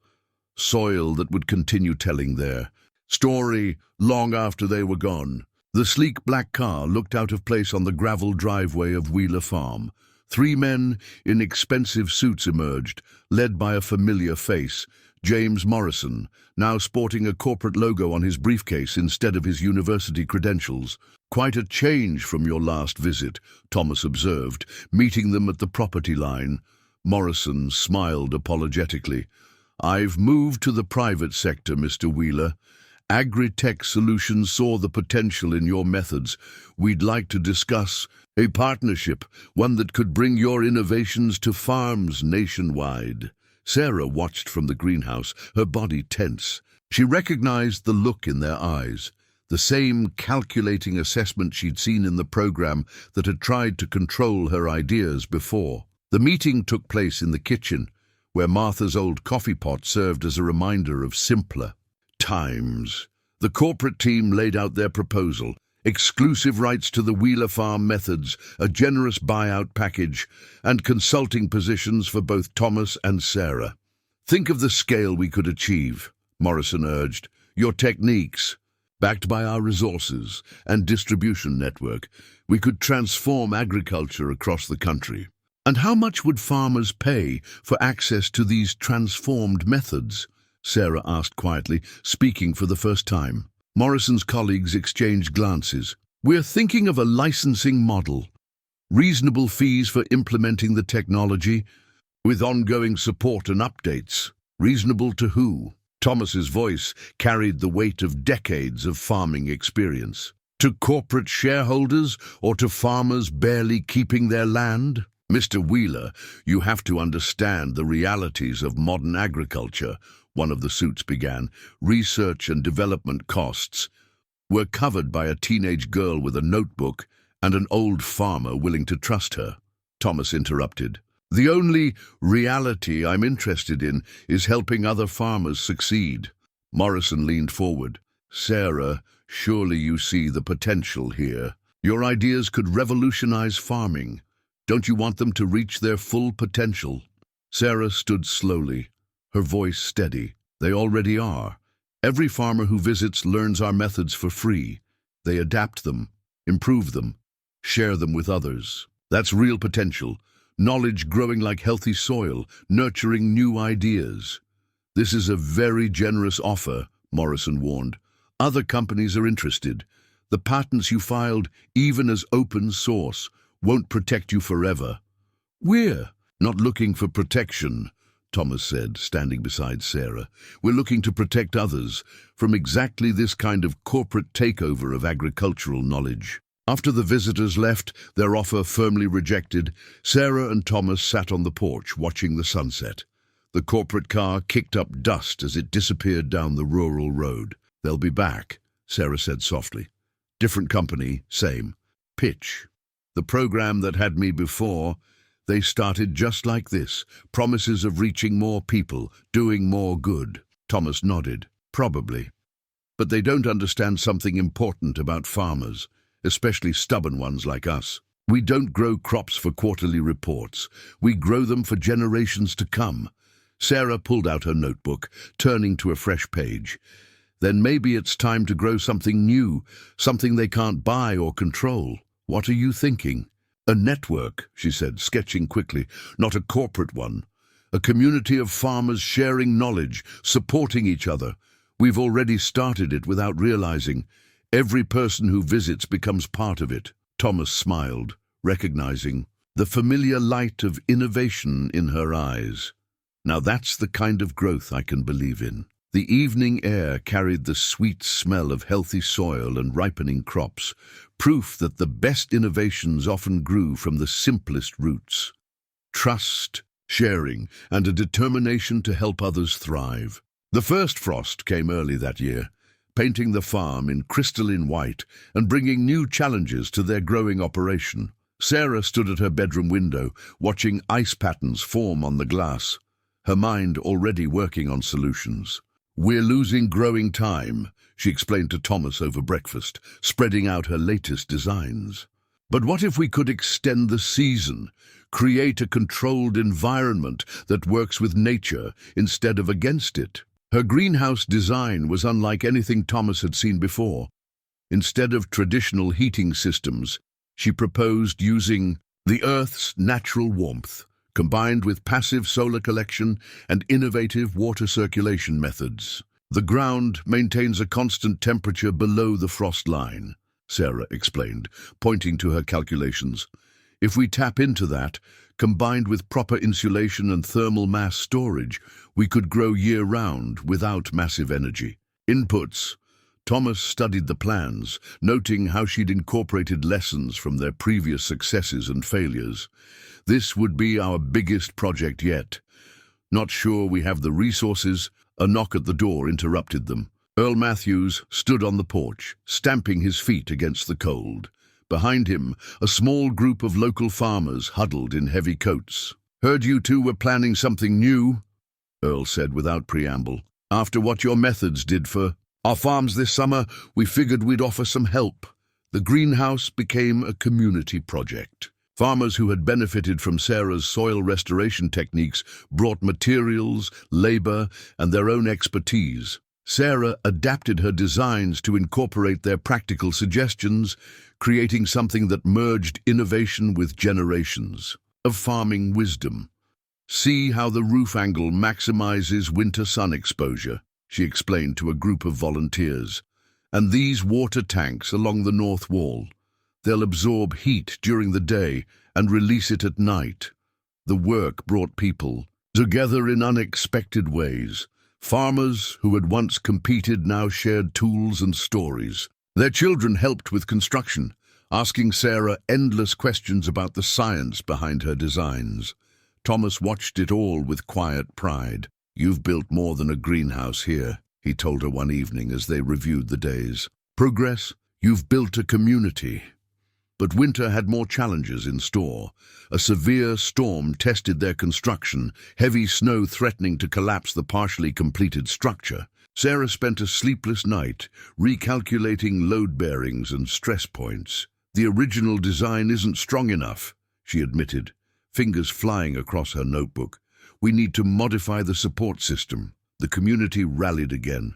Soil that would continue telling their story long after they were gone. The sleek black car looked out of place on the gravel driveway of Wheeler Farm. 3 men in expensive suits emerged, led by a familiar face, James Morrison, now sporting a corporate logo on his briefcase instead of his university credentials. "Quite a change from your last visit," Thomas observed, meeting them at the property line. Morrison smiled apologetically. "I've moved to the private sector, Mr. Wheeler. Agri-Tech Solutions saw the potential in your methods. We'd like to discuss a partnership, one that could bring your innovations to farms nationwide." Sarah watched from the greenhouse, her body tense. She recognized the look in their eyes, the same calculating assessment she'd seen in the program that had tried to control her ideas before. The meeting took place in the kitchen, where Martha's old coffee pot served as a reminder of simpler times. The corporate team laid out their proposal: exclusive rights to the Wheeler Farm methods, a generous buyout package, and consulting positions for both Thomas and Sarah. "Think of the scale we could achieve," Morrison urged. "Your techniques, backed by our resources and distribution network, we could transform agriculture across the country." "And how much would farmers pay for access to these transformed methods?" Sarah asked quietly, speaking for the first time. Morrison's colleagues exchanged glances. "We're thinking of a licensing model. Reasonable fees for implementing the technology, with ongoing support and updates." "Reasonable to who?" Thomas's voice carried the weight of decades of farming experience. "To corporate shareholders or to farmers barely keeping their land?" "Mr. Wheeler, you have to understand the realities of modern agriculture," one of the suits began. "Research and development costs were covered by a teenage girl with a notebook and an old farmer willing to trust her." Thomas interrupted. "The only reality I'm interested in is helping other farmers succeed." Morrison leaned forward. "Sarah, surely you see the potential here. Your ideas could revolutionize farming. Don't you want them to reach their full potential?" Sarah stood slowly, her voice steady. "They already are. Every farmer who visits learns our methods for free. They adapt them, improve them, share them with others. That's real potential. Knowledge growing like healthy soil, nurturing new ideas. This is a very generous offer, Morrison warned. Other companies are interested. The patents you filed, even as open source, won't protect you forever. We're not looking for protection, Thomas said, standing beside Sarah. We're looking to protect others from exactly this kind of corporate takeover of agricultural knowledge. After the visitors left, their offer firmly rejected, Sarah and Thomas sat on the porch watching the sunset. The corporate car kicked up dust as it disappeared down the rural road. They'll be back, Sarah said softly. Different company, same. Pitch. The program that had me before, they started just like this, promises of reaching more people, doing more good. Thomas nodded. Probably. But they don't understand something important about farmers, especially stubborn ones like us. We don't grow crops for quarterly reports. We grow them for generations to come. Sarah pulled out her notebook, turning to a fresh page. Then maybe it's time to grow something new, something they can't buy or control. What are you thinking? A network, she said, sketching quickly, not a corporate one. A community of farmers sharing knowledge, supporting each other. We've already started it without realizing. Every person who visits becomes part of it. Thomas smiled, recognizing the familiar light of innovation in her eyes. Now that's the kind of growth I can believe in. The evening air carried the sweet smell of healthy soil and ripening crops, proof that the best innovations often grew from the simplest roots. Trust, sharing, and a determination to help others thrive. The first frost came early that year, painting the farm in crystalline white and bringing new challenges to their growing operation. Sarah stood at her bedroom window, watching ice patterns form on the glass, her mind already working on solutions. We're losing growing time, she explained to Thomas over breakfast, spreading out her latest designs. But what if we could extend the season, create a controlled environment that works with nature instead of against it? Her greenhouse design was unlike anything Thomas had seen before. Instead of traditional heating systems, she proposed using the Earth's natural warmth, combined with passive solar collection and innovative water circulation methods. The ground maintains a constant temperature below the frost line, Sarah explained, pointing to her calculations. If we tap into that, combined with proper insulation and thermal mass storage, we could grow year-round without massive energy. Inputs. Thomas studied the plans, noting how she'd incorporated lessons from their previous successes and failures. This would be our biggest project yet. Not sure we have the resources. A knock at the door interrupted them. Earl Matthews stood on the porch, stamping his feet against the cold. Behind him, a small group of local farmers huddled in heavy coats. "Heard you two were planning something new," Earl said without preamble. "After what your methods did for our farms this summer, we figured we'd offer some help." The greenhouse became a community project. Farmers who had benefited from Sarah's soil restoration techniques brought materials, labor, and their own expertise. Sarah adapted her designs to incorporate their practical suggestions, creating something that merged innovation with generations of farming wisdom. "See how the roof angle maximizes winter sun exposure," she explained to a group of volunteers. "And these water tanks along the north wall. They'll absorb heat during the day and release it at night." The work brought people together in unexpected ways. Farmers who had once competed now shared tools and stories. Their children helped with construction, asking Sarah endless questions about the science behind her designs. Thomas watched it all with quiet pride. "You've built more than a greenhouse here," he told her one evening as they reviewed the days. "Progress, you've built a community." But winter had more challenges in store. A severe storm tested their construction, heavy snow threatening to collapse the partially completed structure. Sarah spent a sleepless night, recalculating load bearings and stress points. "The original design isn't strong enough," she admitted, fingers flying across her notebook. "We need to modify the support system." The community rallied again.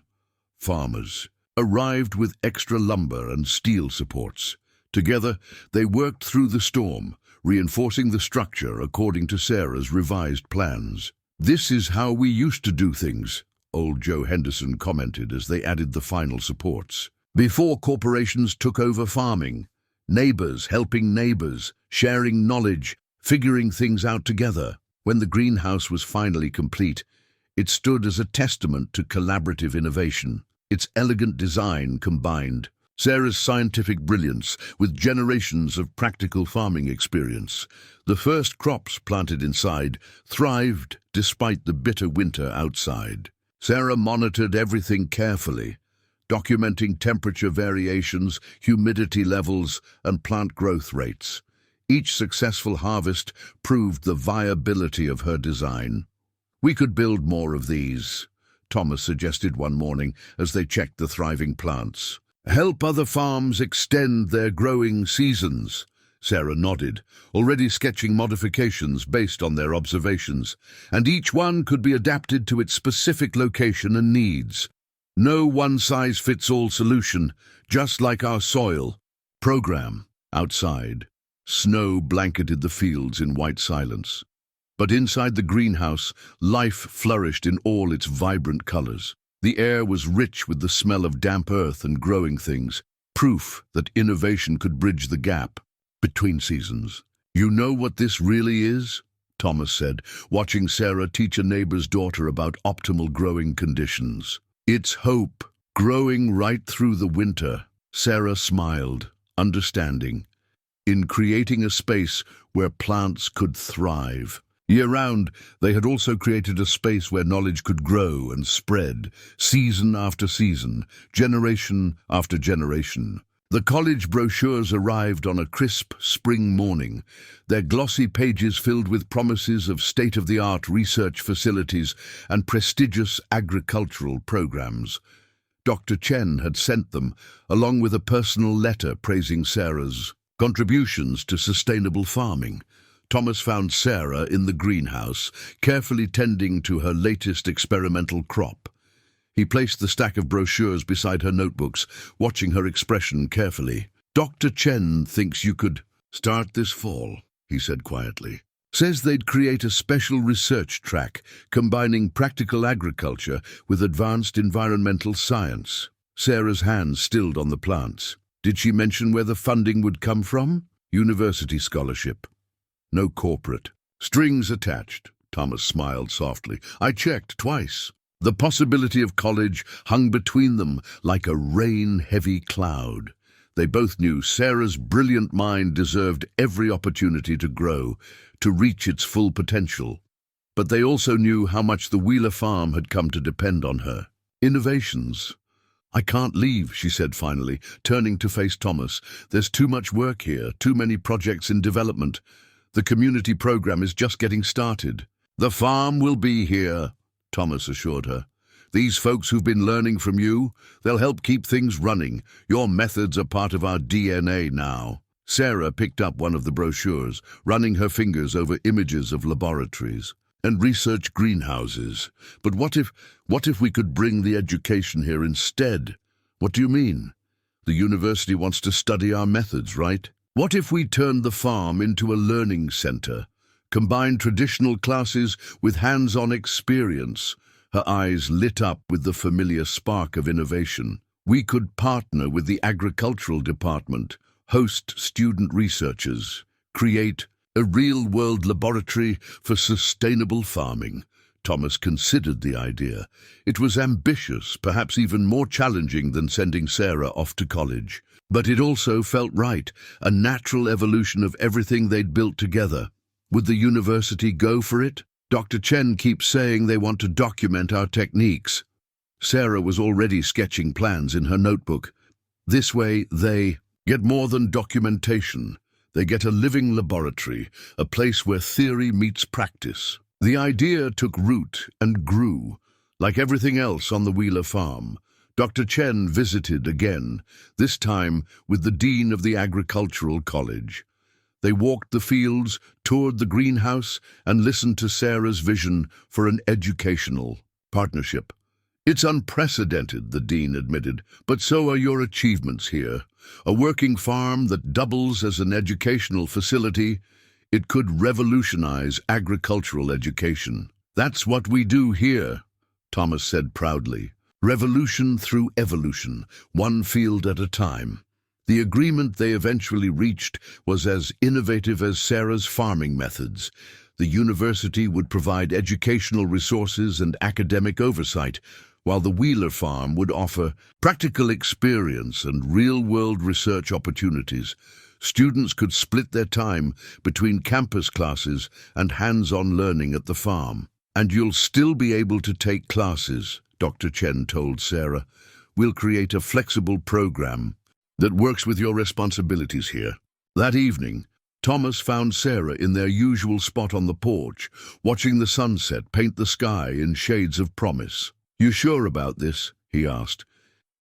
Farmers arrived with extra lumber and steel supports. Together, they worked through the storm, reinforcing the structure according to Sarah's revised plans. "This is how we used to do things," old Joe Henderson commented as they added the final supports. "Before corporations took over farming, neighbors helping neighbors, sharing knowledge, figuring things out together." When the greenhouse was finally complete, it stood as a testament to collaborative innovation. Its elegant design combined Sarah's scientific brilliance with generations of practical farming experience. The first crops planted inside thrived despite the bitter winter outside. Sarah monitored everything carefully, documenting temperature variations, humidity levels, and plant growth rates. Each successful harvest proved the viability of her design. "We could build more of these," Thomas suggested one morning as they checked the thriving plants. "Help other farms extend their growing seasons." Sarah nodded, already sketching modifications based on their observations, and each one could be adapted to its specific location and needs. No one-size-fits-all solution, just like our soil. Program. Outside, snow blanketed the fields in white silence. But inside the greenhouse, life flourished in all its vibrant colors. The air was rich with the smell of damp earth and growing things, proof that innovation could bridge the gap between seasons. "You know what this really is?" Thomas said, watching Sarah teach a neighbor's daughter about optimal growing conditions. "It's hope, growing right through the winter." Sarah smiled, understanding. In creating a space where plants could thrive. Year-round, they had also created a space where knowledge could grow and spread, season after season, generation after generation. The college brochures arrived on a crisp spring morning, their glossy pages filled with promises of state-of-the-art research facilities and prestigious agricultural programs. Dr. Chen had sent them, along with a personal letter praising Sarah's contributions to sustainable farming. Thomas found Sarah in the greenhouse, carefully tending to her latest experimental crop. He placed the stack of brochures beside her notebooks, watching her expression carefully. "Dr. Chen thinks you could start this fall," he said quietly. "Says they'd create a special research track, combining practical agriculture with advanced environmental science." Sarah's hands stilled on the plants. "Did she mention where the funding would come from?" "University scholarship. No corporate. Strings attached." Thomas smiled softly. "I checked twice." The possibility of college hung between them like a rain-heavy cloud. They both knew Sarah's brilliant mind deserved every opportunity to grow, to reach its full potential. But they also knew how much the Wheeler farm had come to depend on her. "Innovations. I can't leave," she said finally, turning to face Thomas. "There's too much work here, too many projects in development. The community program is just getting started." "The farm will be here," Thomas assured her. "These folks who've been learning from you, they'll help keep things running. Your methods are part of our DNA now." Sarah picked up one of the brochures, running her fingers over images of laboratories and research greenhouses. "But what if we could bring the education here instead?" "What do you mean?" "The university wants to study our methods, right? What if we turned the farm into a learning center, combined traditional classes with hands-on experience?" Her eyes lit up with the familiar spark of innovation. "We could partner with the agricultural department, host student researchers, create a real-world laboratory for sustainable farming." Thomas considered the idea. It was ambitious, perhaps even more challenging than sending Sarah off to college. But it also felt right, a natural evolution of everything they'd built together. Would the university go for it? "Dr. Chen keeps saying they want to document our techniques." Sarah was already sketching plans in her notebook. "This way they get more than documentation. They get a living laboratory, a place where theory meets practice." The idea took root and grew, like everything else on the Wheeler farm. Dr. Chen visited again, this time with the dean of the agricultural college. They walked the fields, toured the greenhouse, and listened to Sarah's vision for an educational partnership. It's unprecedented, the dean admitted, but so are your achievements here. A working farm that doubles as an educational facility, it could revolutionize agricultural education. That's what we do here, Thomas said proudly. Revolution through evolution, one field at a time. The agreement they eventually reached was as innovative as Sarah's farming methods. The university would provide educational resources and academic oversight, while the Wheeler farm would offer practical experience and real-world research opportunities. Students could split their time between campus classes and hands-on learning at the farm. "And you'll still be able to take classes," Dr. Chen told Sarah. "We'll create a flexible program that works with your responsibilities here." That evening, Thomas found Sarah in their usual spot on the porch, watching the sunset paint the sky in shades of promise. "You sure about this?" he asked.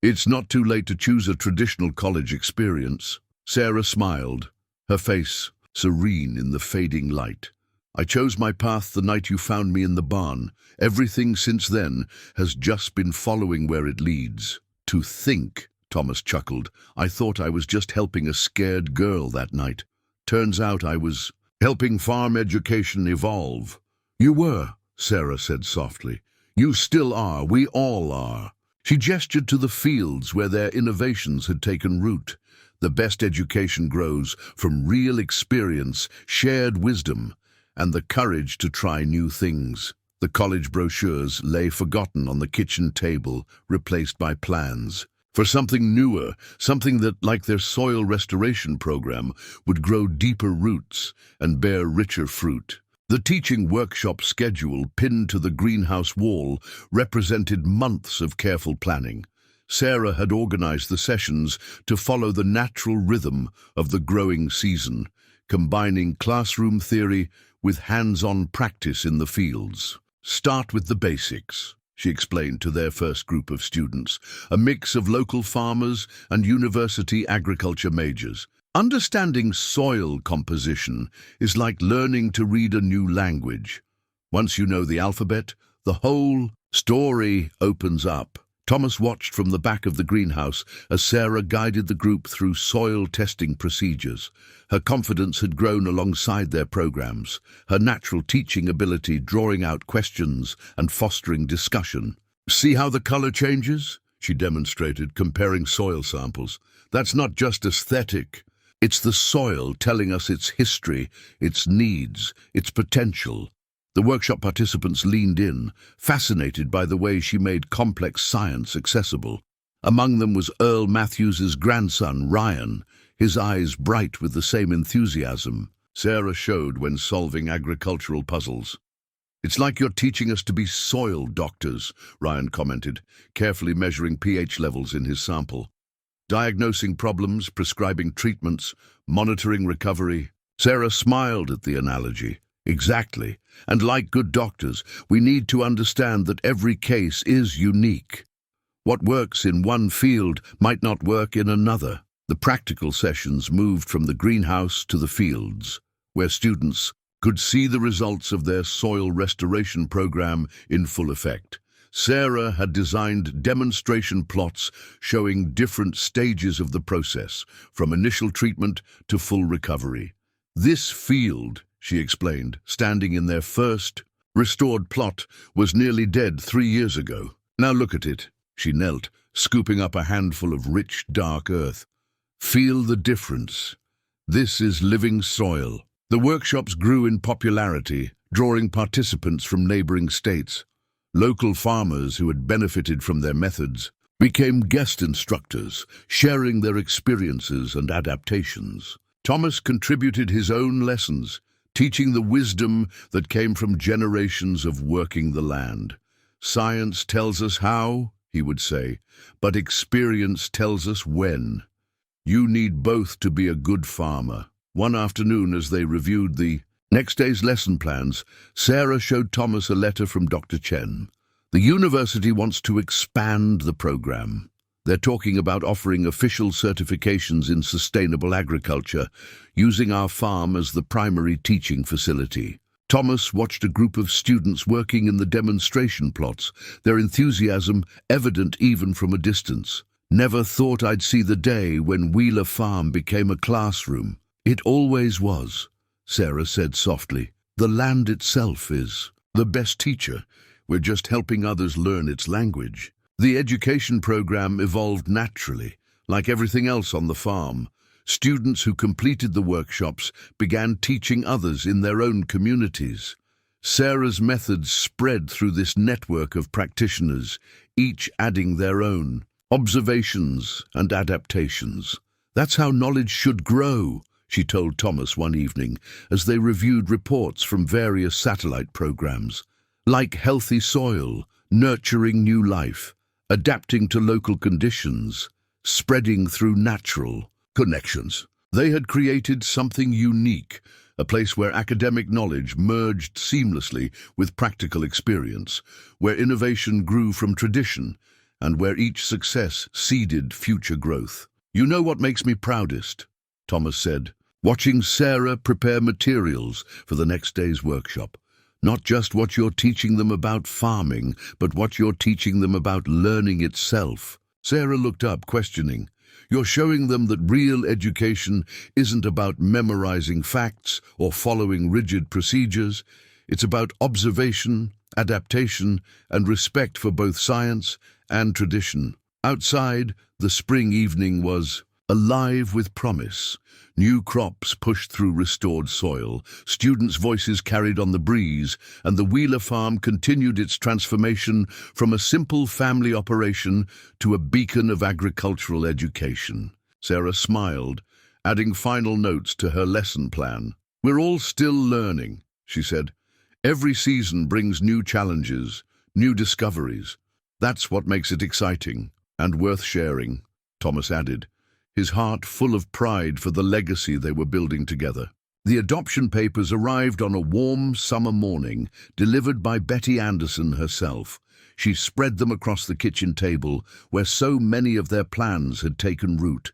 "It's not too late to choose a traditional college experience." Sarah smiled, her face serene in the fading light. "I chose my path the night you found me in the barn. Everything since then has just been following where it leads." "To think," Thomas chuckled, "I thought I was just helping a scared girl that night. Turns out I was helping farm education evolve." "You were," Sarah said softly. "You still are. We all are." She gestured to the fields where their innovations had taken root. The best education grows from real experience, shared wisdom, and the courage to try new things. The college brochures lay forgotten on the kitchen table, replaced by plans for something newer, something that, like their soil restoration program, would grow deeper roots and bear richer fruit. The teaching workshop schedule pinned to the greenhouse wall represented months of careful planning. Sarah had organized the sessions to follow the natural rhythm of the growing season, combining classroom theory with hands-on practice in the fields. "Start with the basics," she explained to their first group of students, a mix of local farmers and university agriculture majors. "Understanding soil composition is like learning to read a new language. Once you know the alphabet, the whole story opens up." Thomas watched from the back of the greenhouse as Sarah guided the group through soil testing procedures. Her confidence had grown alongside their programs, her natural teaching ability drawing out questions and fostering discussion. "See how the color changes?" she demonstrated, comparing soil samples. "That's not just aesthetic. It's the soil telling us its history, its needs, its potential." The workshop participants leaned in, fascinated by the way she made complex science accessible. Among them was Earl Matthews's grandson, Ryan, his eyes bright with the same enthusiasm Sarah showed when solving agricultural puzzles. "It's like you're teaching us to be soil doctors," Ryan commented, carefully measuring pH levels in his sample. "Diagnosing problems, prescribing treatments, monitoring recovery." Sarah smiled at the analogy. "Exactly. And like good doctors, we need to understand that every case is unique. What works in one field might not work in another." The practical sessions moved from the greenhouse to the fields, where students could see the results of their soil restoration program in full effect. Sarah had designed demonstration plots showing different stages of the process, from initial treatment to full recovery. "This field," she explained, standing in their first restored plot, "was nearly dead 3 years ago. Now look at it." She knelt, scooping up a handful of rich, dark earth. "Feel the difference. This is living soil." The workshops grew in popularity, drawing participants from neighboring states. Local farmers who had benefited from their methods became guest instructors, sharing their experiences and adaptations. Thomas contributed his own lessons, teaching the wisdom that came from generations of working the land. "Science tells us how," he would say, "but experience tells us when. You need both to be a good farmer." One afternoon, as they reviewed the next day's lesson plans, Sarah showed Thomas a letter from Dr. Chen. "The university wants to expand the program. They're talking about offering official certifications in sustainable agriculture, using our farm as the primary teaching facility." Thomas watched a group of students working in the demonstration plots, their enthusiasm evident even from a distance. "Never thought I'd see the day when Wheeler Farm became a classroom." "It always was," Sarah said softly. "The land itself is the best teacher. We're just helping others learn its language." The education program evolved naturally, like everything else on the farm. Students who completed the workshops began teaching others in their own communities. Sarah's methods spread through this network of practitioners, each adding their own observations and adaptations. "That's how knowledge should grow," she told Thomas one evening as they reviewed reports from various satellite programs. "Like healthy soil, nurturing new life, adapting to local conditions, spreading through natural connections." They had created something unique, a place where academic knowledge merged seamlessly with practical experience, where innovation grew from tradition, and where each success seeded future growth. "You know what makes me proudest," Thomas said, "watching Sarah prepare materials for the next day's workshop. Not just what you're teaching them about farming, but what you're teaching them about learning itself." Sarah looked up, questioning. "You're showing them that real education isn't about memorizing facts or following rigid procedures. It's about observation, adaptation, and respect for both science and tradition." Outside, the spring evening was alive with promise. New crops pushed through restored soil, students' voices carried on the breeze, and the Wheeler Farm continued its transformation from a simple family operation to a beacon of agricultural education. Sarah smiled, adding final notes to her lesson plan. "We're all still learning," she said. "Every season brings new challenges, new discoveries. That's what makes it exciting and worth sharing," Thomas added, his heart full of pride for the legacy they were building together. The adoption papers arrived on a warm summer morning, delivered by Betty Anderson herself. She spread them across the kitchen table, where so many of their plans had taken root,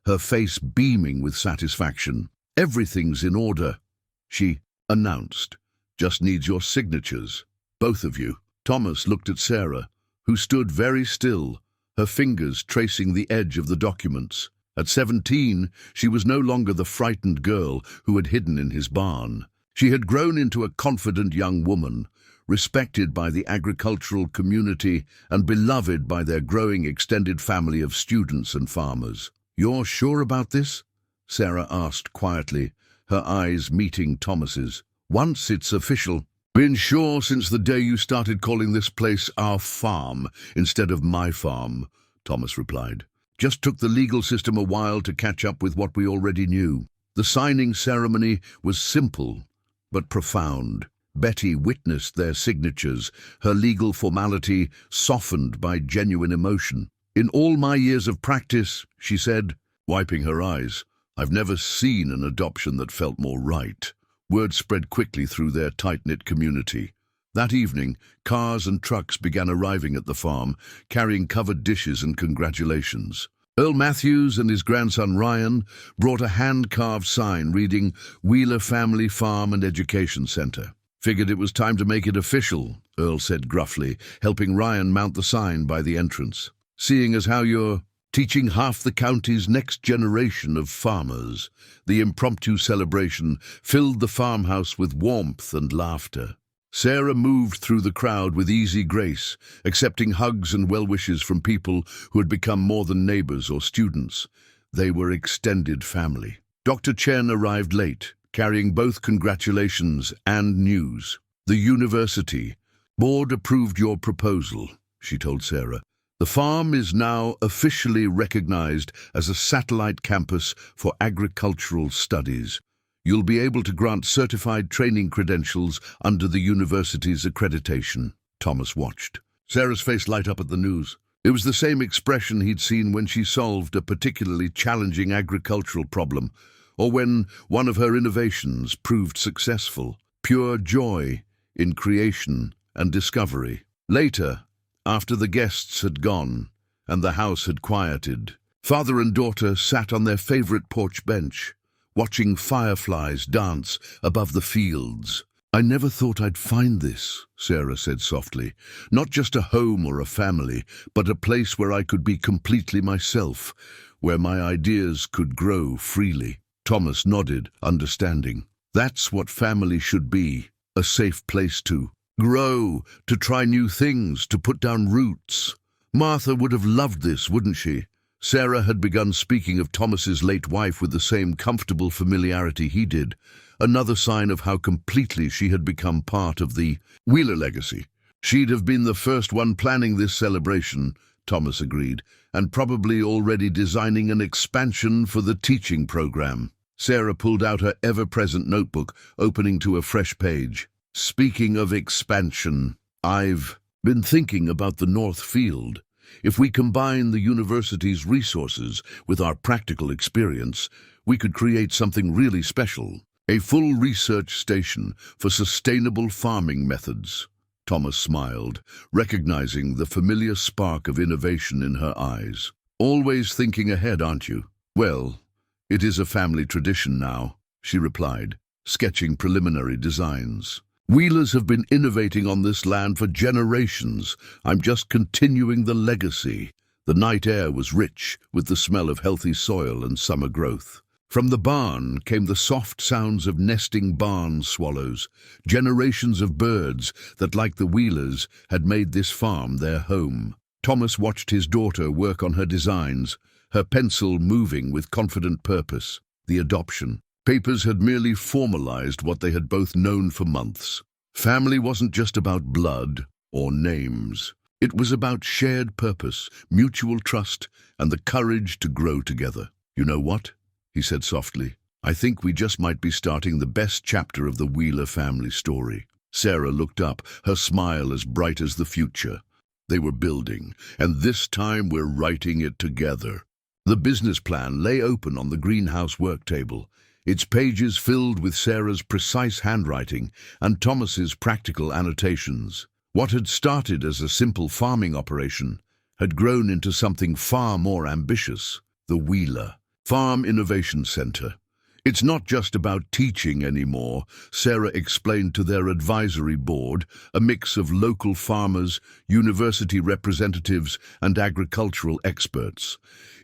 her face beaming with satisfaction. "Everything's in order," she announced. "Just needs your signatures, both of you." Thomas looked at Sarah, who stood very still, her fingers tracing the edge of the documents. At 17, she was no longer the frightened girl who had hidden in his barn. She had grown into a confident young woman, respected by the agricultural community and beloved by their growing extended family of students and farmers. "You're sure about this?" Sarah asked quietly, her eyes meeting Thomas's. "Once it's official." "Been sure since the day you started calling this place our farm instead of my farm," Thomas replied. "Just took the legal system a while to catch up with what we already knew." The signing ceremony was simple but profound. Betty witnessed their signatures, her legal formality softened by genuine emotion. "In all my years of practice," she said, wiping her eyes, "I've never seen an adoption that felt more right." Word spread quickly through their tight-knit community. That evening, cars and trucks began arriving at the farm, carrying covered dishes and congratulations. Earl Matthews and his grandson Ryan brought a hand-carved sign reading Wheeler Family Farm and Education Center. "Figured it was time to make it official," Earl said gruffly, helping Ryan mount the sign by the entrance. "Seeing as how you're teaching half the county's next generation of farmers." The impromptu celebration filled the farmhouse with warmth and laughter. Sarah moved through the crowd with easy grace, accepting hugs and well-wishes from people who had become more than neighbors or students. They were extended family. Dr. Chen arrived late, carrying both congratulations and news. "The university board approved your proposal," she told Sarah. "The farm is now officially recognized as a satellite campus for agricultural studies. You'll be able to grant certified training credentials under the university's accreditation." Thomas watched, Sarah's face light up at the news. It was the same expression he'd seen when she solved a particularly challenging agricultural problem, or when one of her innovations proved successful. Pure joy in creation and discovery. Later, after the guests had gone and the house had quieted, father and daughter sat on their favorite porch bench, watching fireflies dance above the fields. "I never thought I'd find this," Sarah said softly. "Not just a home or a family, but a place where I could be completely myself, where my ideas could grow freely." Thomas nodded, understanding. That's what family should be, a safe place to grow, to try new things, to put down roots. Martha would have loved this, wouldn't she? Sarah had begun speaking of Thomas's late wife with the same comfortable familiarity he did, another sign of how completely she had become part of the Wheeler legacy. She'd have been the first one planning this celebration, Thomas agreed, and probably already designing an expansion for the teaching program. Sarah pulled out her ever-present notebook, opening to a fresh page. "Speaking of expansion, I've been thinking about the North Field. If we combine the university's resources with our practical experience, we could create something really special. A full research station for sustainable farming methods." Thomas smiled, recognizing the familiar spark of innovation in her eyes. "Always thinking ahead, aren't you?" "Well, it is a family tradition now," she replied, sketching preliminary designs. "Wheelers have been innovating on this land for generations. I'm just continuing the legacy." The night air was rich with the smell of healthy soil and summer growth. From the barn came the soft sounds of nesting barn swallows, generations of birds that, like the Wheelers, had made this farm their home. Thomas watched his daughter work on her designs, her pencil moving with confident purpose. The adoption papers had merely formalized what they had both known for months. Family wasn't just about blood or names. It was about shared purpose, mutual trust, and the courage to grow together. "You know what?" he said softly. "I think we just might be starting the best chapter of the Wheeler family story." Sarah looked up, her smile as bright as the future. They were building, and this time we're writing it together. The business plan lay open on the greenhouse work table, its pages filled with Sarah's precise handwriting and Thomas's practical annotations. What had started as a simple farming operation had grown into something far more ambitious: the Wheeler Farm Innovation Center. "It's not just about teaching anymore," Sarah explained to their advisory board, a mix of local farmers, university representatives, and agricultural experts.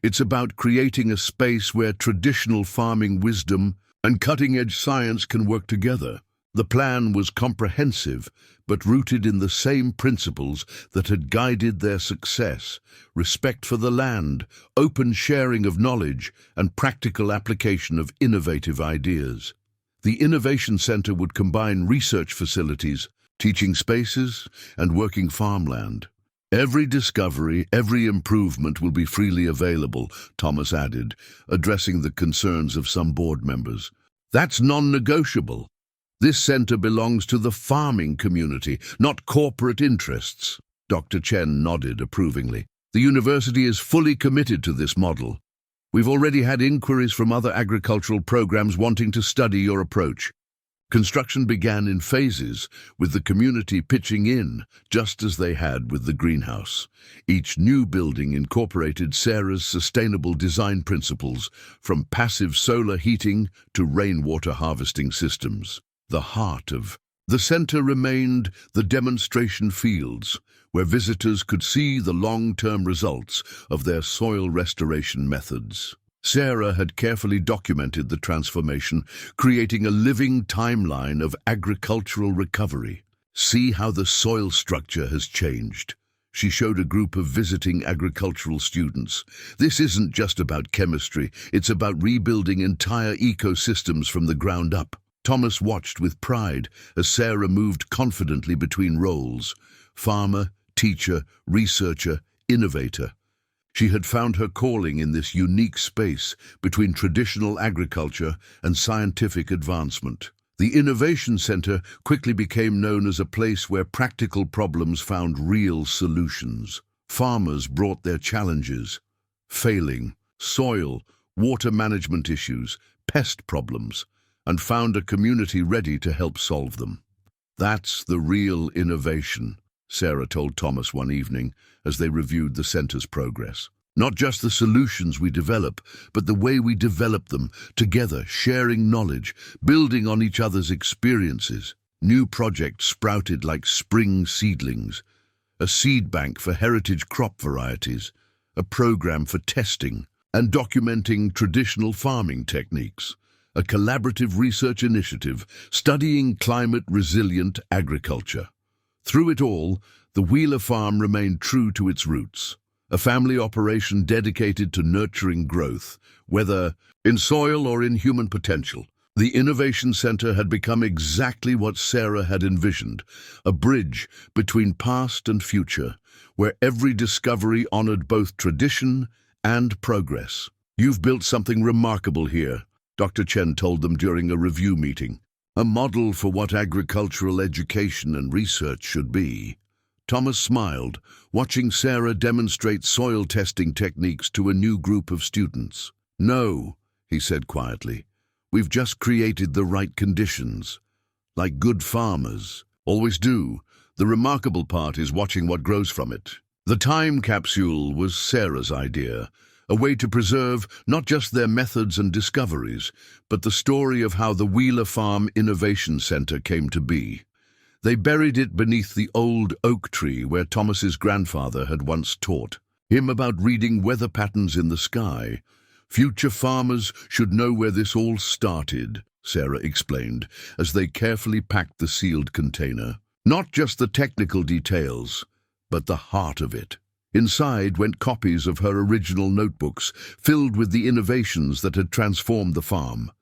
"It's about creating a space where traditional farming wisdom and cutting-edge science can work together." The plan was comprehensive, but rooted in the same principles that had guided their success: respect for the land, open sharing of knowledge, and practical application of innovative ideas. The Innovation Center would combine research facilities, teaching spaces, and working farmland. "Every discovery, every improvement will be freely available," Thomas added, addressing the concerns of some board members. "That's non-negotiable. This center belongs to the farming community, not corporate interests." Dr. Chen nodded approvingly. "The university is fully committed to this model. We've already had inquiries from other agricultural programs wanting to study your approach." Construction began in phases, with the community pitching in, just as they had with the greenhouse. Each new building incorporated Sarah's sustainable design principles, from passive solar heating to rainwater harvesting systems. The heart of the center remained the demonstration fields, where visitors could see the long-term results of their soil restoration methods. Sarah had carefully documented the transformation, creating a living timeline of agricultural recovery. "See how the soil structure has changed," she showed a group of visiting agricultural students. "This isn't just about chemistry, it's about rebuilding entire ecosystems from the ground up." Thomas watched with pride as Sarah moved confidently between roles: farmer, teacher, researcher, innovator. She had found her calling in this unique space between traditional agriculture and scientific advancement. The Innovation Center quickly became known as a place where practical problems found real solutions. Farmers brought their challenges: failing soil, water management issues, pest problems, and found a community ready to help solve them. "That's the real innovation," Sarah told Thomas one evening as they reviewed the center's progress. "Not just the solutions we develop, but the way we develop them, together, sharing knowledge, building on each other's experiences." New projects sprouted like spring seedlings, a seed bank for heritage crop varieties, a program for testing and documenting traditional farming techniques, a collaborative research initiative studying climate-resilient agriculture. Through it all, the Wheeler farm remained true to its roots, a family operation dedicated to nurturing growth, whether in soil or in human potential. The Innovation Center had become exactly what Sarah had envisioned, a bridge between past and future, where every discovery honored both tradition and progress. "You've built something remarkable here," Dr. Chen told them during a review meeting, "a model for what agricultural education and research should be." Thomas smiled, watching Sarah demonstrate soil testing techniques to a new group of students. "No," he said quietly, "we've just created the right conditions, like good farmers always do. The remarkable part is watching what grows from it." The time capsule was Sarah's idea, a way to preserve not just their methods and discoveries, but the story of how the Wheeler Farm Innovation Center came to be. They buried it beneath the old oak tree where Thomas's grandfather had once taught him about reading weather patterns in the sky. "Future farmers should know where this all started," Sarah explained, as they carefully packed the sealed container. Not just the technical details, but the heart of it. Inside went copies of her original notebooks, filled with the innovations that had transformed the farm.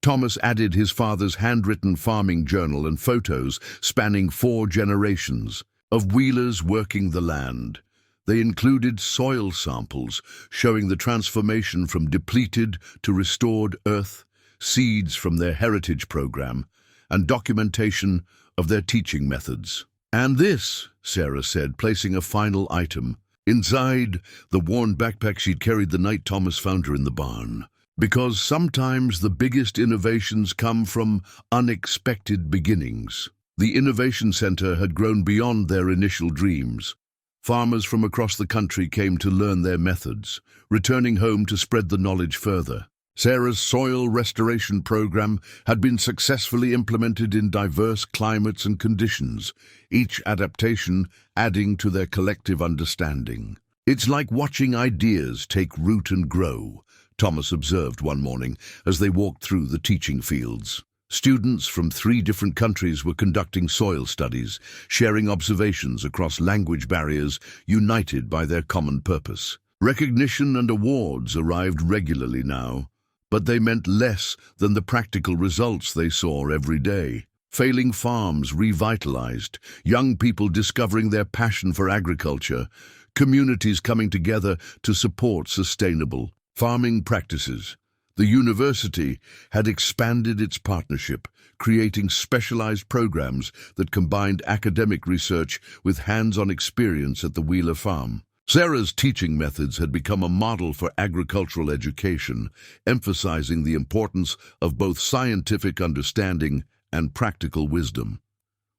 Thomas added his father's handwritten farming journal and photos spanning 4 generations of Wheelers working the land. They included soil samples showing the transformation from depleted to restored earth, seeds from their heritage program, and documentation of their teaching methods. "And this," Sarah said, placing a final item. Inside, the worn backpack she'd carried the night Thomas found her in the barn. Because sometimes the biggest innovations come from unexpected beginnings. The Innovation Center had grown beyond their initial dreams. Farmers from across the country came to learn their methods, returning home to spread the knowledge further. Sarah's soil restoration program had been successfully implemented in diverse climates and conditions, each adaptation adding to their collective understanding. "It's like watching ideas take root and grow," Thomas observed one morning as they walked through the teaching fields. Students from 3 different countries were conducting soil studies, sharing observations across language barriers, united by their common purpose. Recognition and awards arrived regularly now, but they meant less than the practical results they saw every day. Failing farms revitalized, young people discovering their passion for agriculture, communities coming together to support sustainable farming practices. The university had expanded its partnership, creating specialized programs that combined academic research with hands-on experience at the Wheeler farm. Sarah's teaching methods had become a model for agricultural education, emphasizing the importance of both scientific understanding and practical wisdom.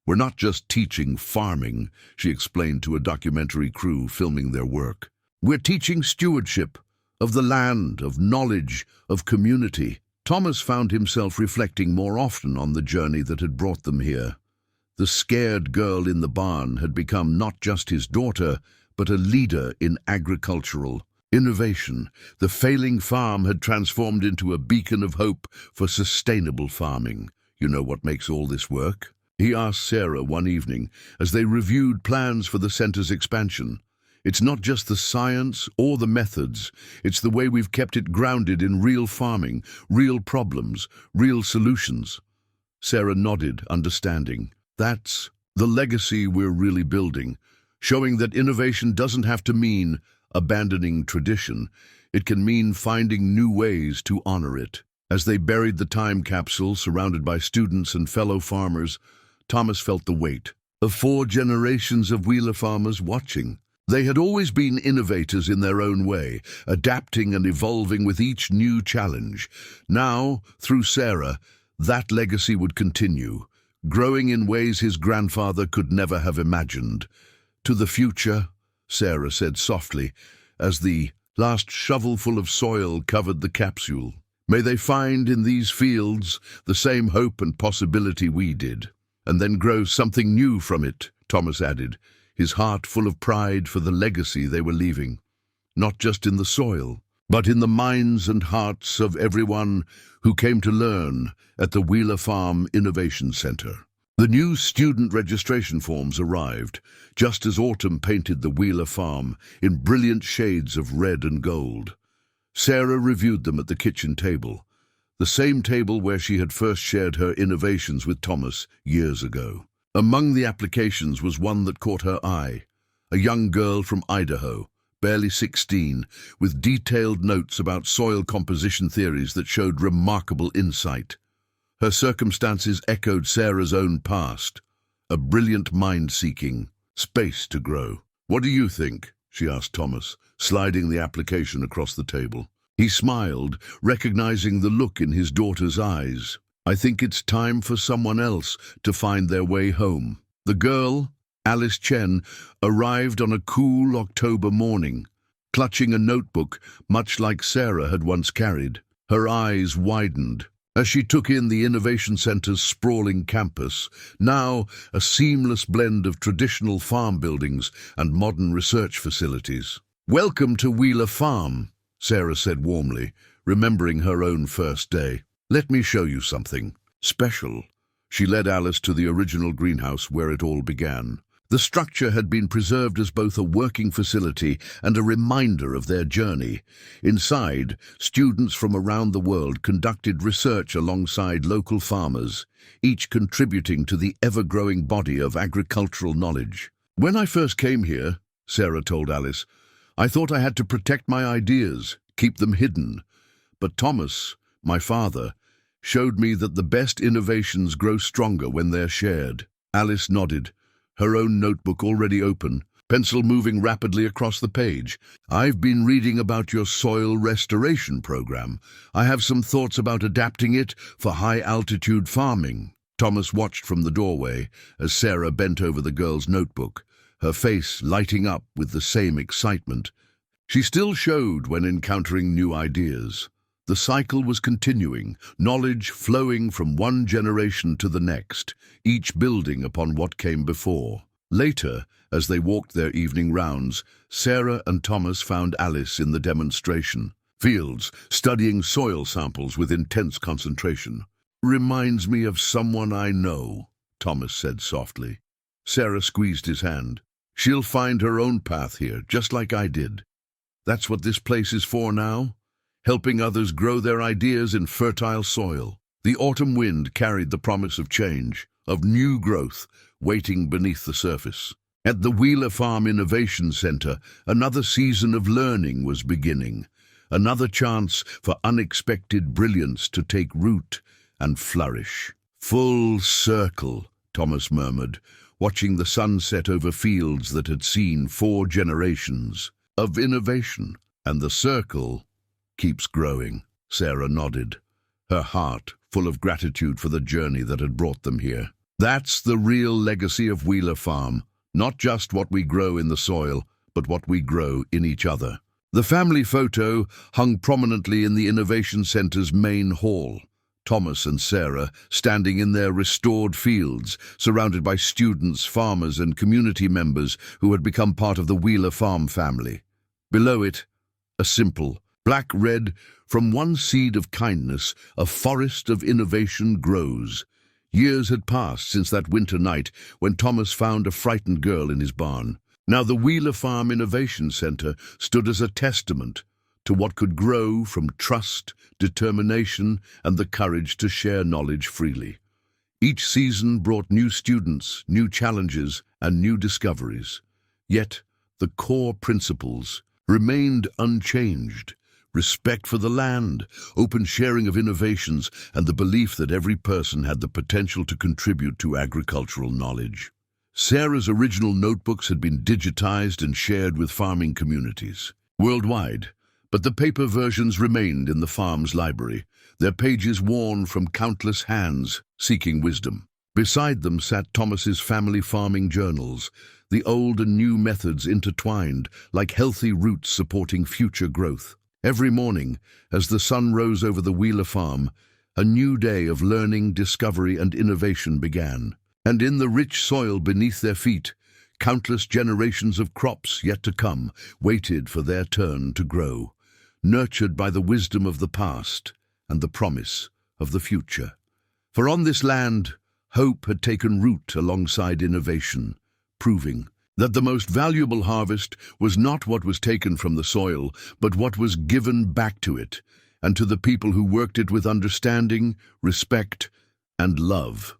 "We're not just teaching farming," she explained to a documentary crew filming their work. "We're teaching stewardship of the land, of knowledge, of community." Thomas found himself reflecting more often on the journey that had brought them here. The scared girl in the barn had become not just his daughter, but a leader in agricultural innovation. The failing farm had transformed into a beacon of hope for sustainable farming. "You know what makes all this work?" he asked Sarah one evening as they reviewed plans for the center's expansion. "It's not just the science or the methods, it's the way we've kept it grounded in real farming, real problems, real solutions." Sarah nodded, understanding. "That's the legacy we're really building, showing that innovation doesn't have to mean abandoning tradition. It can mean finding new ways to honor it." As they buried the time capsule surrounded by students and fellow farmers, Thomas felt the weight of 4 generations of Wheeler farmers watching. They had always been innovators in their own way, adapting and evolving with each new challenge. Now, through Sarah, that legacy would continue, growing in ways his grandfather could never have imagined. "To the future," Sarah said softly, as the last shovelful of soil covered the capsule. "May they find in these fields the same hope and possibility we did." "And then grow something new from it," Thomas added, his heart full of pride for the legacy they were leaving, not just in the soil, but in the minds and hearts of everyone who came to learn at the Wheeler Farm Innovation Center. The new student registration forms arrived, just as autumn painted the Wheeler Farm in brilliant shades of red and gold. Sarah reviewed them at the kitchen table, the same table where she had first shared her innovations with Thomas years ago. Among the applications was one that caught her eye, a young girl from Idaho, barely 16, with detailed notes about soil composition theories that showed remarkable insight. Her circumstances echoed Sarah's own past, a brilliant mind seeking space to grow. "What do you think?" she asked Thomas, sliding the application across the table. He smiled, recognizing the look in his daughter's eyes. "I think it's time for someone else to find their way home." The girl, Alice Chen, arrived on a cool October morning, clutching a notebook much like Sarah had once carried. Her eyes widened as she took in the Innovation Center's sprawling campus, now a seamless blend of traditional farm buildings and modern research facilities. "Welcome to Wheeler Farm," Sarah said warmly, remembering her own first day. "Let me show you something special." She led Alice to the original greenhouse where it all began. The structure had been preserved as both a working facility and a reminder of their journey. Inside, students from around the world conducted research alongside local farmers, each contributing to the ever-growing body of agricultural knowledge. "When I first came here," Sarah told Alice, "I thought I had to protect my ideas, keep them hidden. But Thomas, my father, showed me that the best innovations grow stronger when they're shared." Alice nodded, her own notebook already open, pencil moving rapidly across the page. "I've been reading about your soil restoration program. I have some thoughts about adapting it for high-altitude farming." Thomas watched from the doorway as Sarah bent over the girl's notebook, her face lighting up with the same excitement. She still showed when encountering new ideas. The cycle was continuing, knowledge flowing from one generation to the next, each building upon what came before. Later, as they walked their evening rounds, Sarah and Thomas found Alice in the demonstration fields, studying soil samples with intense concentration. "Reminds me of someone I know," Thomas said softly. Sarah squeezed his hand. "She'll find her own path here, just like I did. That's what this place is for now, helping others grow their ideas in fertile soil." The autumn wind carried the promise of change, of new growth, waiting beneath the surface. At the Wheeler Farm Innovation Center, another season of learning was beginning, another chance for unexpected brilliance to take root and flourish. "Full circle," Thomas murmured, watching the sunset over fields that had seen 4 generations of innovation. "And the circle keeps growing," Sarah nodded, her heart full of gratitude for the journey that had brought them here. "That's the real legacy of Wheeler Farm, not just what we grow in the soil, but what we grow in each other." The family photo hung prominently in the Innovation Center's main hall. Thomas and Sarah standing in their restored fields, surrounded by students, farmers, and community members who had become part of the Wheeler Farm family. Below it, a simple, black-red, "From one seed of kindness, a forest of innovation grows." Years had passed since that winter night when Thomas found a frightened girl in his barn. Now the Wheeler Farm Innovation Center stood as a testament to what could grow from trust, determination, and the courage to share knowledge freely. Each season brought new students, new challenges, and new discoveries. Yet the core principles remained unchanged: respect for the land, open sharing of innovations, and the belief that every person had the potential to contribute to agricultural knowledge. Sarah's original notebooks had been digitized and shared with farming communities worldwide, but the paper versions remained in the farm's library, their pages worn from countless hands seeking wisdom. Beside them sat Thomas's family farming journals, the old and new methods intertwined like healthy roots supporting future growth. Every morning, as the sun rose over the Wheeler Farm, a new day of learning, discovery, and innovation began. And in the rich soil beneath their feet, countless generations of crops yet to come waited for their turn to grow, nurtured by the wisdom of the past and the promise of the future. For on this land, hope had taken root alongside innovation, proving that the most valuable harvest was not what was taken from the soil, but what was given back to it, and to the people who worked it with understanding, respect, and love.